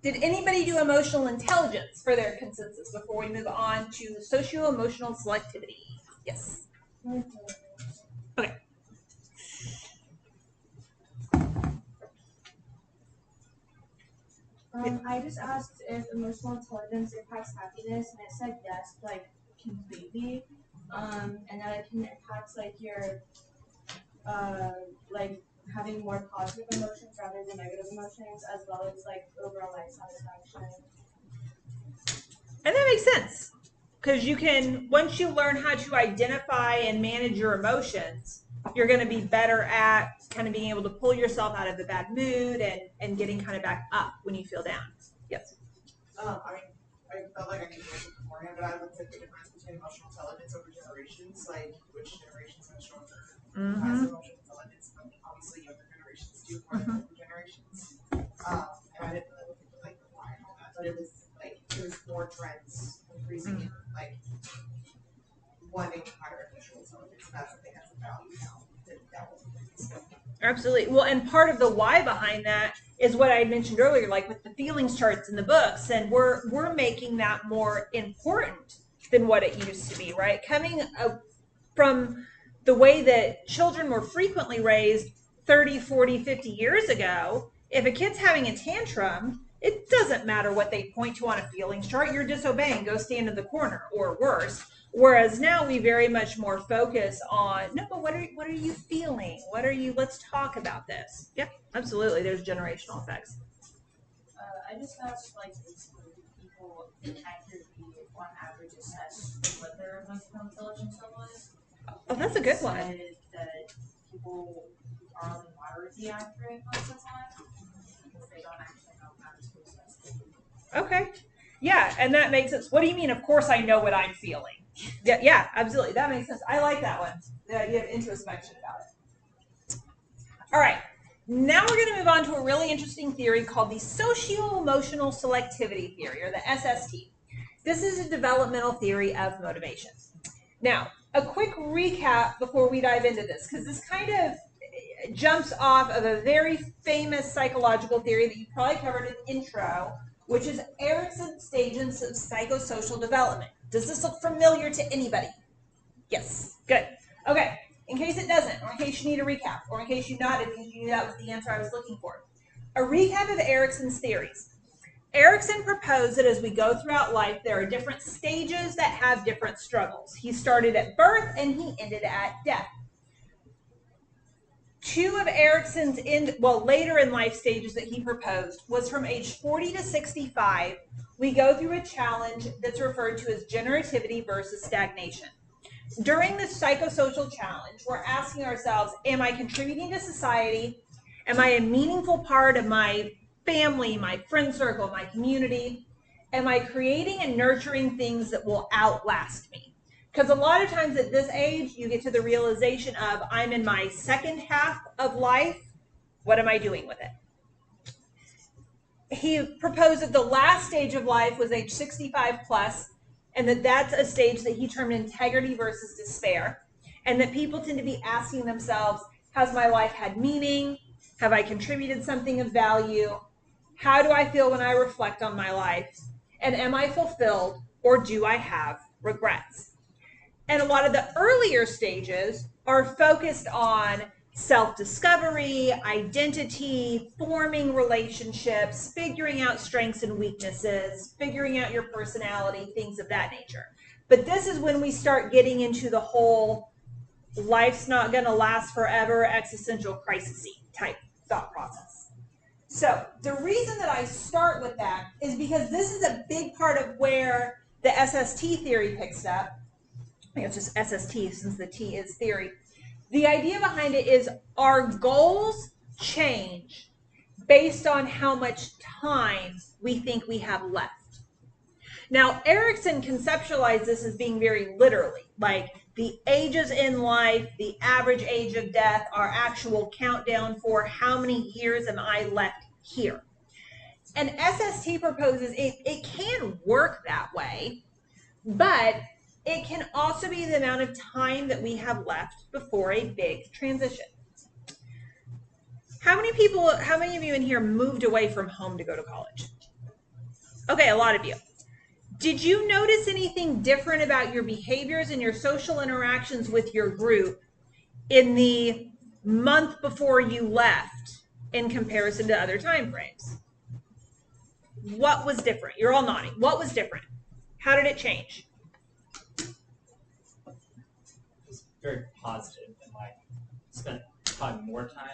Did anybody do emotional intelligence for their consensus before we move on to socio-emotional selectivity? Yes. Okay. I just asked if emotional intelligence impacts happiness, and it said yes, like completely, and that it can impact like your, like having more positive emotions rather than negative emotions, as well as like overall life satisfaction. And that makes sense, because you can, once you learn how to identify and manage your emotions, you're going to be better at kind of being able to pull yourself out of a bad mood and getting kind of back up when you feel down. Yes. I felt like I knew this beforehand, but I looked at the difference between emotional intelligence over generations, like which generations have stronger as emotional intelligence. But obviously, younger generations do more than older generations. And I didn't really look into like the why and all that, but it was like there's more trends increasing in like wanting higher emotional intelligence, and that's something that's a value now. That wasn't previously. Absolutely. Well, and part of the why behind that is what I mentioned earlier, like with the feelings charts in the books, and we're making that more important than what it used to be, right? Coming from the way that children were frequently raised 30, 40, 50 years ago, if a kid's having a tantrum, it doesn't matter what they point to on a feelings chart. You're disobeying. Go stand in the corner, or worse. Whereas now we very much more focus on, no, but what are you feeling? Let's talk about this. Yep, absolutely. There's generational effects. I just asked, like, basically, people accurately, on average, assess what their emotional intelligence level is. Oh, that's a good one. Said that people are only moderately accurate most of the time because they don't actually know how to assess it. Okay. Yeah, and that makes sense. What do you mean? Of course I know what I'm feeling. Yeah, absolutely. That makes sense. I like that one. Yeah, you have introspection about it. All right. Now we're going to move on to a really interesting theory called the Socioemotional Selectivity Theory, or the SST. This is a developmental theory of motivation. Now, a quick recap before we dive into this, because this kind of jumps off of a very famous psychological theory that you probably covered in intro, which is Erikson's stages of psychosocial development. Does this look familiar to anybody? Yes. Good. Okay. In case it doesn't, or in case you need a recap, or in case you nodded because you knew that was the answer I was looking for. A recap of Erikson's theories. Erikson proposed that as we go throughout life, there are different stages that have different struggles. He started at birth and he ended at death. Two of Erikson's later in life stages that he proposed was from age 40 to 65. We go through a challenge that's referred to as generativity versus stagnation. During this psychosocial challenge, we're asking ourselves, am I contributing to society? Am I a meaningful part of my family, my friend circle, my community? Am I creating and nurturing things that will outlast me? Because a lot of times at this age, you get to the realization of, I'm in my second half of life. What am I doing with it? He proposed that the last stage of life was age 65 plus, and that's a stage that he termed integrity versus despair, and that people tend to be asking themselves, has my life had meaning? Have I contributed something of value? How do I feel when I reflect on my life? And am I fulfilled, or do I have regrets? And a lot of the earlier stages are focused on self-discovery, identity, forming relationships, figuring out strengths and weaknesses, figuring out your personality, things of that nature. But this is when we start getting into the whole life's not going to last forever, existential crisis type thought process. So the reason that I start with that is because this is a big part of where the SST theory picks up. I think it's just SST since the T is theory. The idea behind it is our goals change based on how much time we think we have left. Now, Erikson conceptualized this as being very literally, like the ages in life, the average age of death, our actual countdown for how many years am I left here. And SST proposes it can work that way, but it can also be the amount of time that we have left before a big transition. How many of you in here moved away from home to go to college? Okay, a lot of you. Did you notice anything different about your behaviors and your social interactions with your group in the month before you left in comparison to other time frames? What was different? You're all nodding. What was different? How did it change? It's very positive and like spent probably more time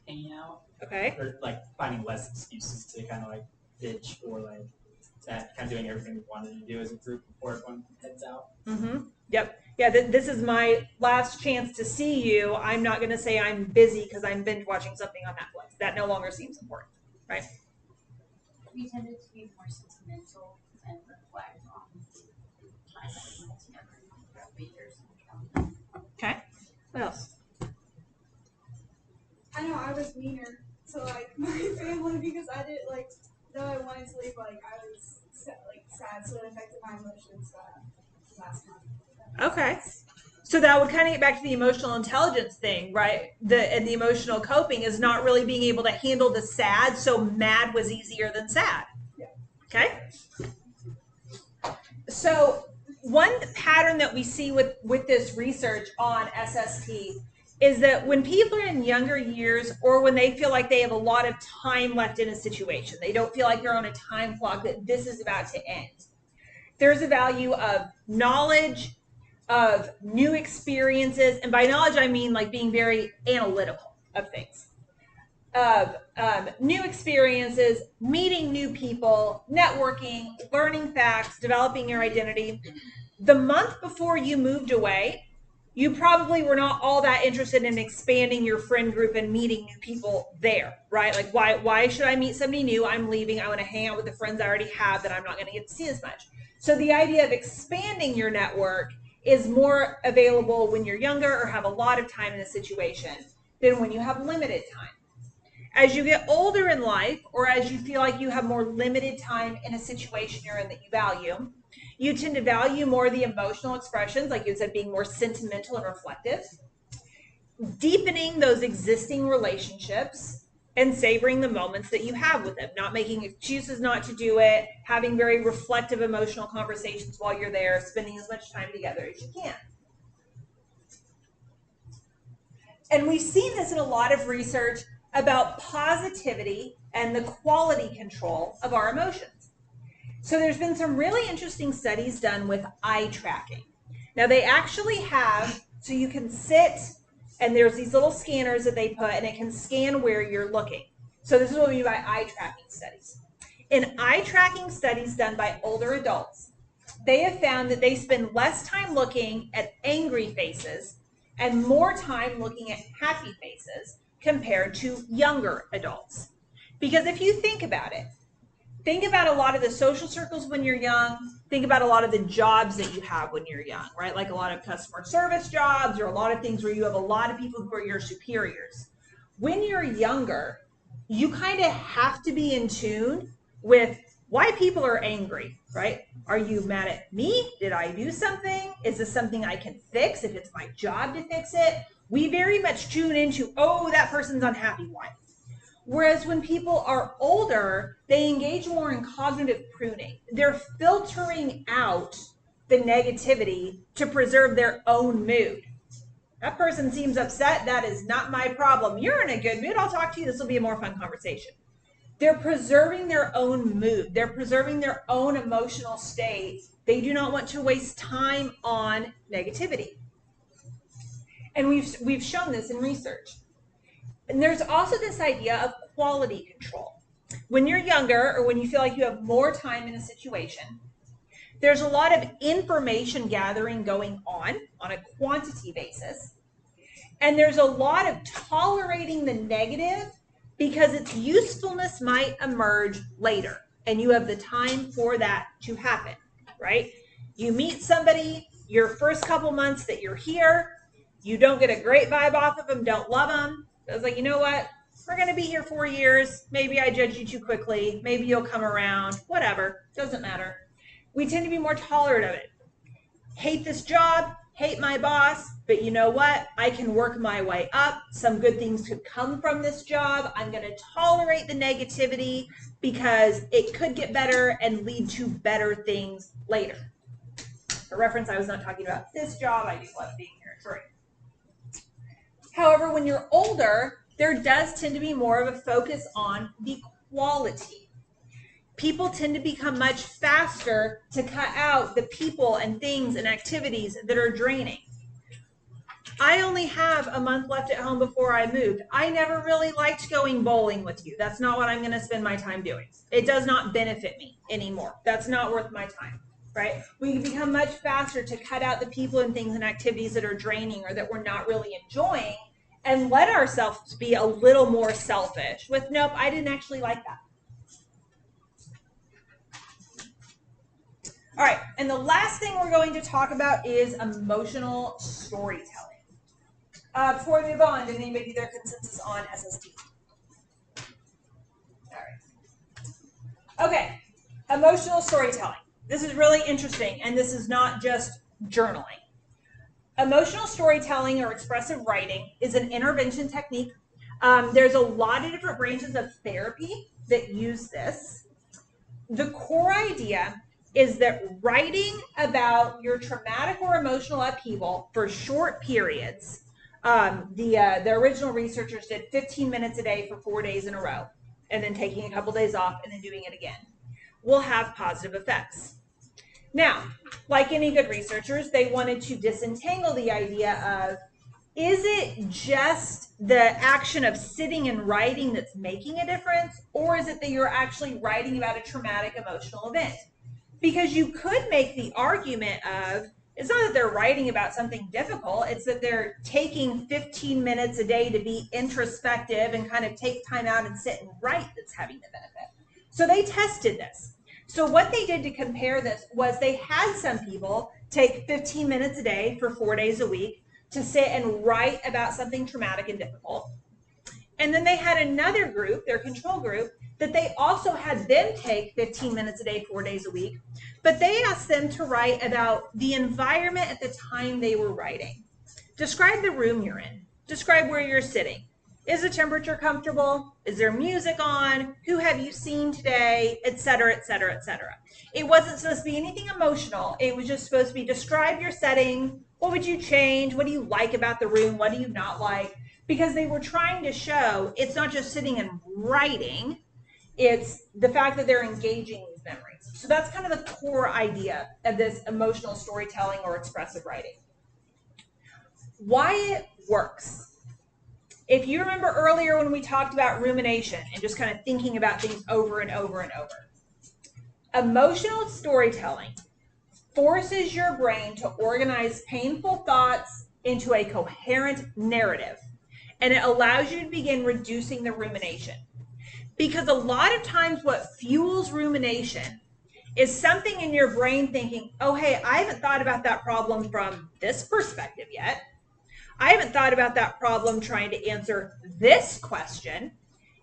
hanging out. Okay. Or like finding less excuses to kind of like bitch or like that kind of doing everything we wanted to do as a group before everyone heads out. Mm-hmm. Yep. Yeah, this is my last chance to see you. I'm not going to say I'm busy because I'm binge watching something on Netflix. That no longer seems important, right? We tended to be more sentimental and reflect on time that we had together throughout the years. Okay. What else? I know I was meaner to like my family because I didn't like though I wanted to leave, like I was sad, so it affected my emotions last month. Okay. So that would kind of get back to the emotional intelligence thing, right? And the emotional coping is not really being able to handle the sad, so mad was easier than sad. Yeah. Okay? So one pattern that we see with this research on SST is that when people are in younger years or when they feel like they have a lot of time left in a situation, they don't feel like they're on a time clock, that this is about to end. There's a value of knowledge, of new experiences, and by knowledge I mean like being very analytical of things, of new experiences, meeting new people, networking, learning facts, developing your identity. The month before you moved away, you probably were not all that interested in expanding your friend group and meeting new people there, right? Like why should I meet somebody new? I'm leaving. I want to hang out with the friends I already have that I'm not going to get to see as much. So the idea of expanding your network is more available when you're younger or have a lot of time in a situation than when you have limited time. As you get older in life, or as you feel like you have more limited time in a situation you're in that you value, you tend to value more the emotional expressions, like you said, being more sentimental and reflective, deepening those existing relationships, and savoring the moments that you have with them, not making excuses not to do it, having very reflective emotional conversations while you're there, spending as much time together as you can. And we've seen this in a lot of research about positivity and the quality control of our emotions. So there's been some really interesting studies done with eye tracking. Now they actually have, so you can sit and there's these little scanners that they put and it can scan where you're looking. So this is what we mean by eye tracking studies. In eye tracking studies done by older adults, they have found that they spend less time looking at angry faces and more time looking at happy faces compared to younger adults. Because if you think about it, think about a lot of the social circles when you're young. Think about a lot of the jobs that you have when you're young, right? Like a lot of customer service jobs or a lot of things where you have a lot of people who are your superiors. When you're younger, you kind of have to be in tune with why people are angry, right? Are you mad at me? Did I do something? Is this something I can fix if it's my job to fix it? We very much tune into, oh, that person's unhappy. Why? Whereas when people are older, they engage more in cognitive pruning. They're filtering out the negativity to preserve their own mood. That person seems upset. That is not my problem. You're in a good mood. I'll talk to you. This will be a more fun conversation. They're preserving their own mood. They're preserving their own emotional state. They do not want to waste time on negativity. And we've shown this in research. And there's also this idea of quality control. When you're younger or when you feel like you have more time in a situation, there's a lot of information gathering going on a quantity basis. And there's a lot of tolerating the negative because its usefulness might emerge later. And you have the time for that to happen, right? You meet somebody, your first couple months that you're here, you don't get a great vibe off of them, don't love them. I was like, you know what? We're going to be here 4 years. Maybe I judged you too quickly. Maybe you'll come around. Whatever. Doesn't matter. We tend to be more tolerant of it. Hate this job, hate my boss, but you know what? I can work my way up. Some good things could come from this job. I'm going to tolerate the negativity because it could get better and lead to better things later. For reference, I was not talking about this job. I do love being here. Sorry. However, when you're older, there does tend to be more of a focus on the quality. People tend to become much faster to cut out the people and things and activities that are draining. I only have a month left at home before I moved. I never really liked going bowling with you. That's not what I'm going to spend my time doing. It does not benefit me anymore. That's not worth my time, right? We can become much faster to cut out the people and things and activities that are draining or that we're not really enjoying and let ourselves be a little more selfish with, nope, I didn't actually like that. All right, and the last thing we're going to talk about is emotional storytelling. Before we move on, did anybody do their consensus on SST? All right. Okay, emotional storytelling. This is really interesting, and this is not just journaling. Emotional storytelling or expressive writing is an intervention technique. There's a lot of different branches of therapy that use this. The core idea is that writing about your traumatic or emotional upheaval for short periods, the original researchers did 15 minutes a day for 4 days in a row, and then taking a couple days off and then doing it again, will have positive effects. Now, like any good researchers, they wanted to disentangle the idea of, is it just the action of sitting and writing that's making a difference, or is it that you're actually writing about a traumatic emotional event? Because you could make the argument of, it's not that they're writing about something difficult, it's that they're taking 15 minutes a day to be introspective and kind of take time out and sit and write that's having the benefit. So they tested this. So what they did to compare this was they had some people take 15 minutes a day for 4 days a week to sit and write about something traumatic and difficult. And then they had another group, their control group, that they also had them take 15 minutes a day, 4 days a week, but they asked them to write about the environment at the time they were writing. Describe the room you're in. Describe where you're sitting. Is the temperature comfortable? Is there music on? Who have you seen today? Etc., etc., etc. It wasn't supposed to be anything emotional. It was just supposed to be describe your setting. What would you change? What do you like about the room? What do you not like? Because they were trying to show it's not just sitting and writing. It's the fact that they're engaging these memories. So that's kind of the core idea of this emotional storytelling or expressive writing. Why it works. If you remember earlier when we talked about rumination and just kind of thinking about things over and over and over, emotional storytelling forces your brain to organize painful thoughts into a coherent narrative, and it allows you to begin reducing the rumination. Because a lot of times what fuels rumination is something in your brain thinking, oh, hey, I haven't thought about that problem from this perspective yet. I haven't thought about that problem trying to answer this question.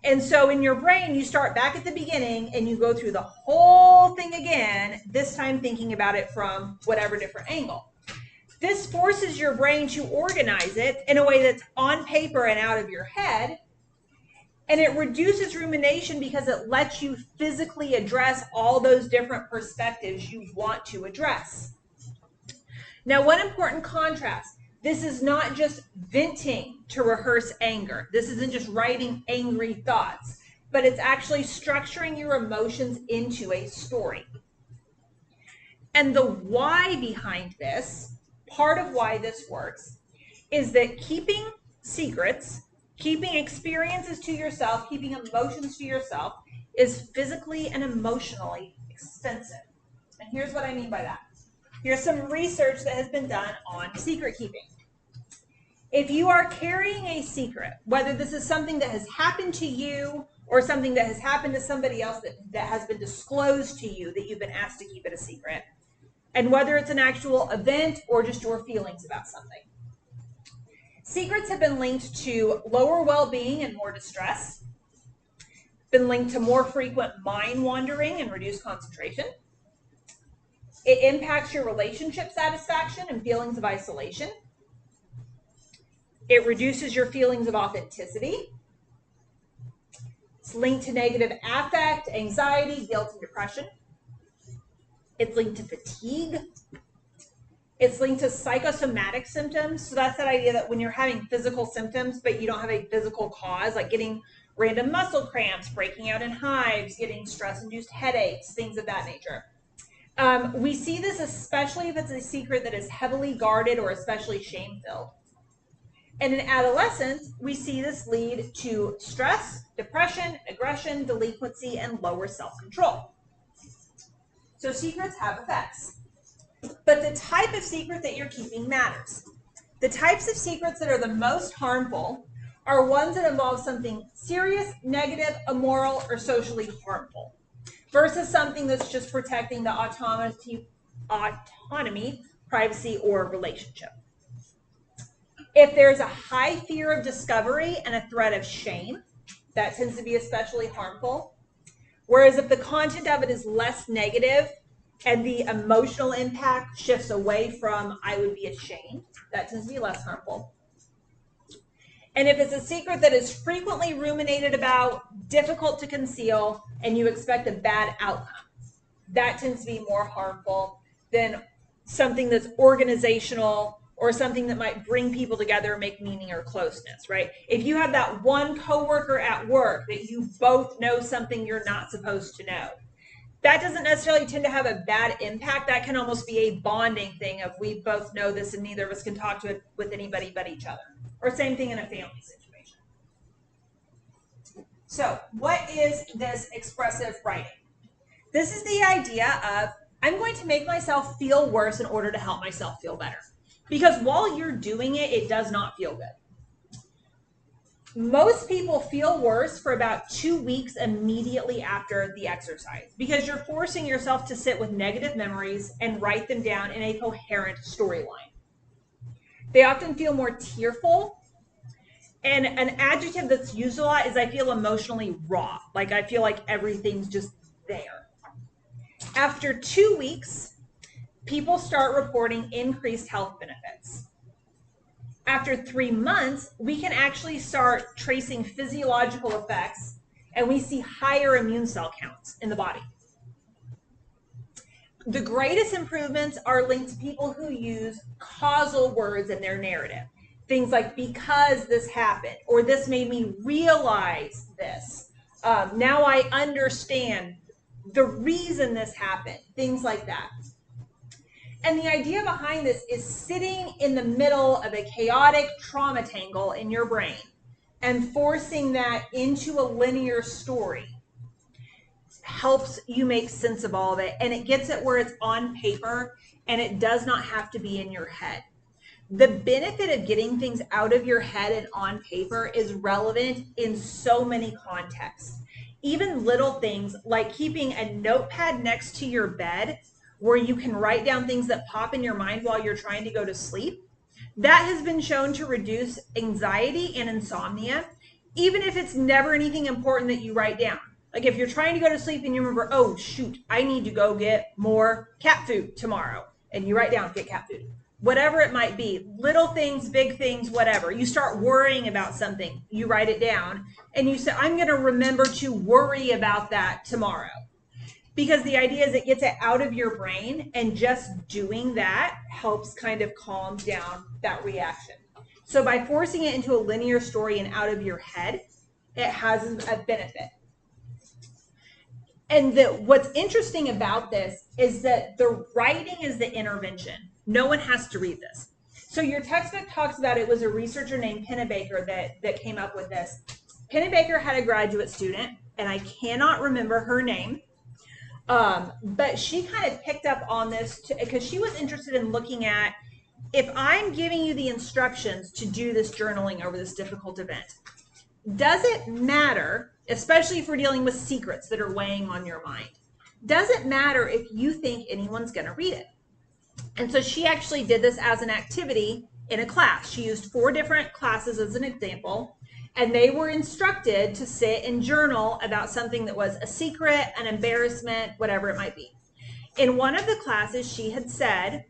And so in your brain, you start back at the beginning and you go through the whole thing again, this time thinking about it from whatever different angle. This forces your brain to organize it in a way that's on paper and out of your head. And it reduces rumination because it lets you physically address all those different perspectives you want to address. Now, one important contrast, this is not just venting to rehearse anger. This isn't just writing angry thoughts, but it's actually structuring your emotions into a story. And the why behind this, part of why this works, is that keeping secrets, keeping experiences to yourself, keeping emotions to yourself is physically and emotionally expensive. And here's what I mean by that. Here's some research that has been done on secret keeping. If you are carrying a secret, whether this is something that has happened to you or something that has happened to somebody else that has been disclosed to you that you've been asked to keep it a secret, and whether it's an actual event or just your feelings about something. Secrets have been linked to lower well-being and more distress, been linked to more frequent mind wandering and reduced concentration. It impacts your relationship satisfaction and feelings of isolation. It reduces your feelings of authenticity. It's linked to negative affect, anxiety, guilt, and depression. It's linked to fatigue. It's linked to psychosomatic symptoms. So that's that idea that when you're having physical symptoms, but you don't have a physical cause, like getting random muscle cramps, breaking out in hives, getting stress-induced headaches, things of that nature. We see this especially if it's a secret that is heavily guarded or especially shame-filled. And in adolescence, we see this lead to stress, depression, aggression, delinquency, and lower self-control. So secrets have effects. But the type of secret that you're keeping matters. The types of secrets that are the most harmful are ones that involve something serious, negative, immoral, or socially harmful, versus something that's just protecting the autonomy, privacy, or relationship. If there's a high fear of discovery and a threat of shame, that tends to be especially harmful. Whereas if the content of it is less negative and the emotional impact shifts away from I would be ashamed, that tends to be less harmful. And if it's a secret that is frequently ruminated about, difficult to conceal, and you expect a bad outcome, that tends to be more harmful than something that's organizational or something that might bring people together and make meaning or closeness, right? If you have that one coworker at work that you both know something you're not supposed to know, that doesn't necessarily tend to have a bad impact. That can almost be a bonding thing of we both know this and neither of us can talk to it with anybody but each other. Or same thing in a family situation. So what is this expressive writing? This is the idea of I'm going to make myself feel worse in order to help myself feel better. Because while you're doing it, it does not feel good. Most people feel worse for about 2 weeks immediately after the exercise because you're forcing yourself to sit with negative memories and write them down in a coherent storyline. They often feel more tearful, and an adjective that's used a lot is I feel emotionally raw, like I feel like everything's just there. After 2 weeks, people start reporting increased health benefits. After 3 months, we can actually start tracing physiological effects, and we see higher immune cell counts in the body. The greatest improvements are linked to people who use causal words in their narrative. Things like, because this happened, or this made me realize this. Now I understand the reason this happened, things like that. And the idea behind this is sitting in the middle of a chaotic trauma tangle in your brain and forcing that into a linear story helps you make sense of all of it, and it gets it where it's on paper and it does not have to be in your head. The benefit of getting things out of your head and on paper is relevant in so many contexts. Even little things like keeping a notepad next to your bed where you can write down things that pop in your mind while you're trying to go to sleep. That has been shown to reduce anxiety and insomnia, even if it's never anything important that you write down. Like if you're trying to go to sleep and you remember, oh shoot, I need to go get more cat food tomorrow. And you write down, get cat food. Whatever it might be, little things, big things, whatever. You start worrying about something, you write it down, and you say, I'm going to remember to worry about that tomorrow. Because the idea is it gets it out of your brain, and just doing that helps kind of calm down that reaction. So by forcing it into a linear story and out of your head, it has a benefit. And what's interesting about this is that the writing is the intervention. No one has to read this. So your textbook talks about it was a researcher named Pennebaker that came up with this. Pennebaker had a graduate student, and I cannot remember her name, but she kind of picked up on this because she was interested in looking at if I'm giving you the instructions to do this journaling over this difficult event, does it matter, especially if we're dealing with secrets that are weighing on your mind, does it matter if you think anyone's going to read it? And so she actually did this as an activity in a class. She used 4 different classes as an example, and they were instructed to sit and journal about something that was a secret, an embarrassment, whatever it might be. In one of the classes, she had said,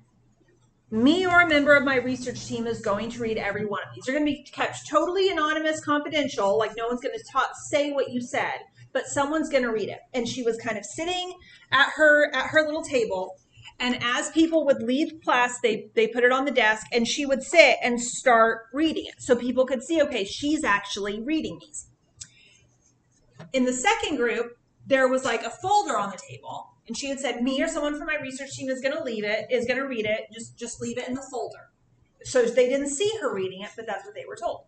me or a member of my research team is going to read every one of these. They're going to be kept totally anonymous, confidential, like no one's going to say what you said, but someone's going to read it. And she was kind of sitting at her little table, and as people would leave class, they put it on the desk, and she would sit and start reading it so people could see, okay, she's actually reading these. In the second group, there was like a folder on the table, and she had said, me or someone from my research team is going to read it, just leave it in the folder. So they didn't see her reading it, but that's what they were told.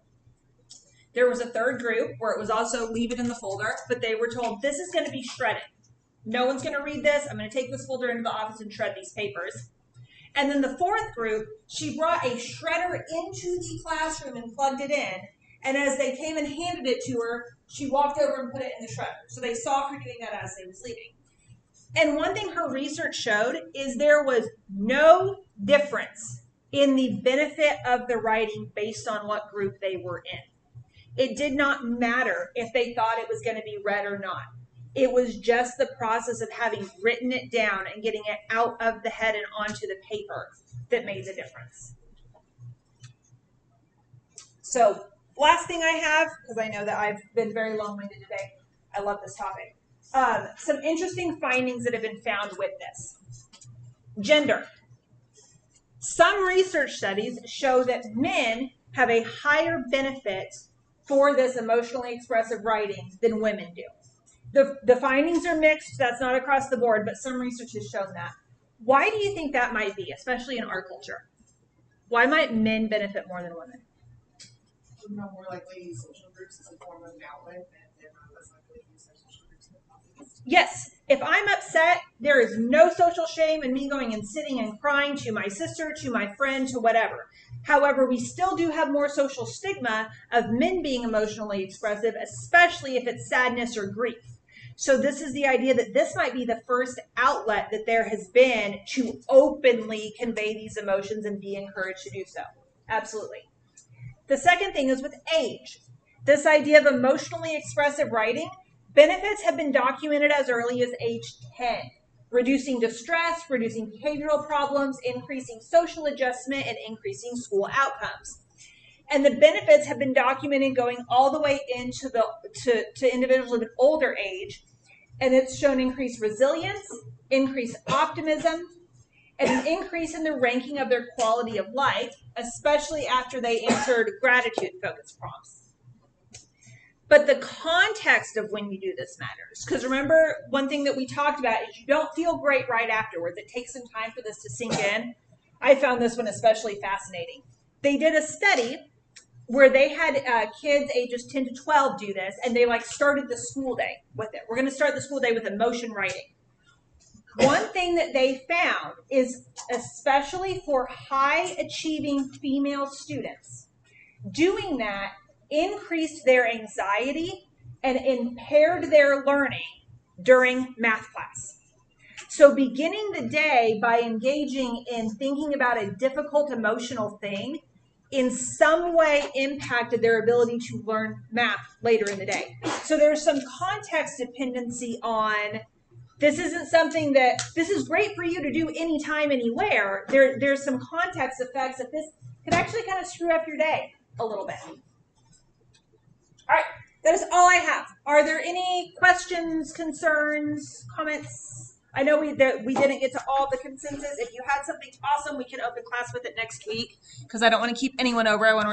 There was a third group where it was also leave it in the folder, but they were told this is going to be shredded. No one's going to read this. I'm going to take this folder into the office and shred these papers. And then the fourth group, she brought a shredder into the classroom and plugged it in. And as they came and handed it to her, she walked over and put it in the shredder. So they saw her doing that as they was leaving. And one thing her research showed is there was no difference in the benefit of the writing based on what group they were in. It did not matter if they thought it was going to be read or not. It was just the process of having written it down and getting it out of the head and onto the paper that made the difference. So last thing I have, because I know that I've been very long-winded today. I love this topic. Some interesting findings that have been found with this. Gender. Some research studies show that men have a higher benefit for this emotionally expressive writing than women do. The findings are mixed. That's not across the board, but some research has shown that. Why do you think that might be, especially in our culture? Why might men benefit more than women? More likely social groups as a form of an outlet, and they're not less likely to use their social groups in public. Yes. If I'm upset, there is no social shame in me going and sitting and crying to my sister, to my friend, to whatever. However, we still do have more social stigma of men being emotionally expressive, especially if it's sadness or grief. So this is the idea that this might be the first outlet that there has been to openly convey these emotions and be encouraged to do so. Absolutely. The second thing is with age. This idea of emotionally expressive writing, benefits have been documented as early as age 10, reducing distress, reducing behavioral problems, increasing social adjustment, and increasing school outcomes. And the benefits have been documented going all the way into to individuals of an older age, and it's shown increased resilience, increased optimism, and an increase in the ranking of their quality of life, especially after they answered gratitude-focused prompts. But the context of when you do this matters. Because remember, one thing that we talked about is you don't feel great right afterwards. It takes some time for this to sink in. I found this one especially fascinating. They did a study where they had kids ages 10 to 12 do this, and they started the school day with it. We're going to start the school day with emotion writing. One thing that they found is, especially for high-achieving female students, doing that increased their anxiety and impaired their learning during math class. So beginning the day by engaging in thinking about a difficult emotional thing in some way impacted their ability to learn math later in the day. So there's some context dependency on this isn't something that, this is great for you to do anytime, anywhere. There's some context effects that this could actually kind of screw up your day a little bit. All right, that is all I have. Are there any questions, concerns, comments? I know we didn't get to all the consensus. If you had something awesome, we can open class with it next week because I don't want to keep anyone over. I want to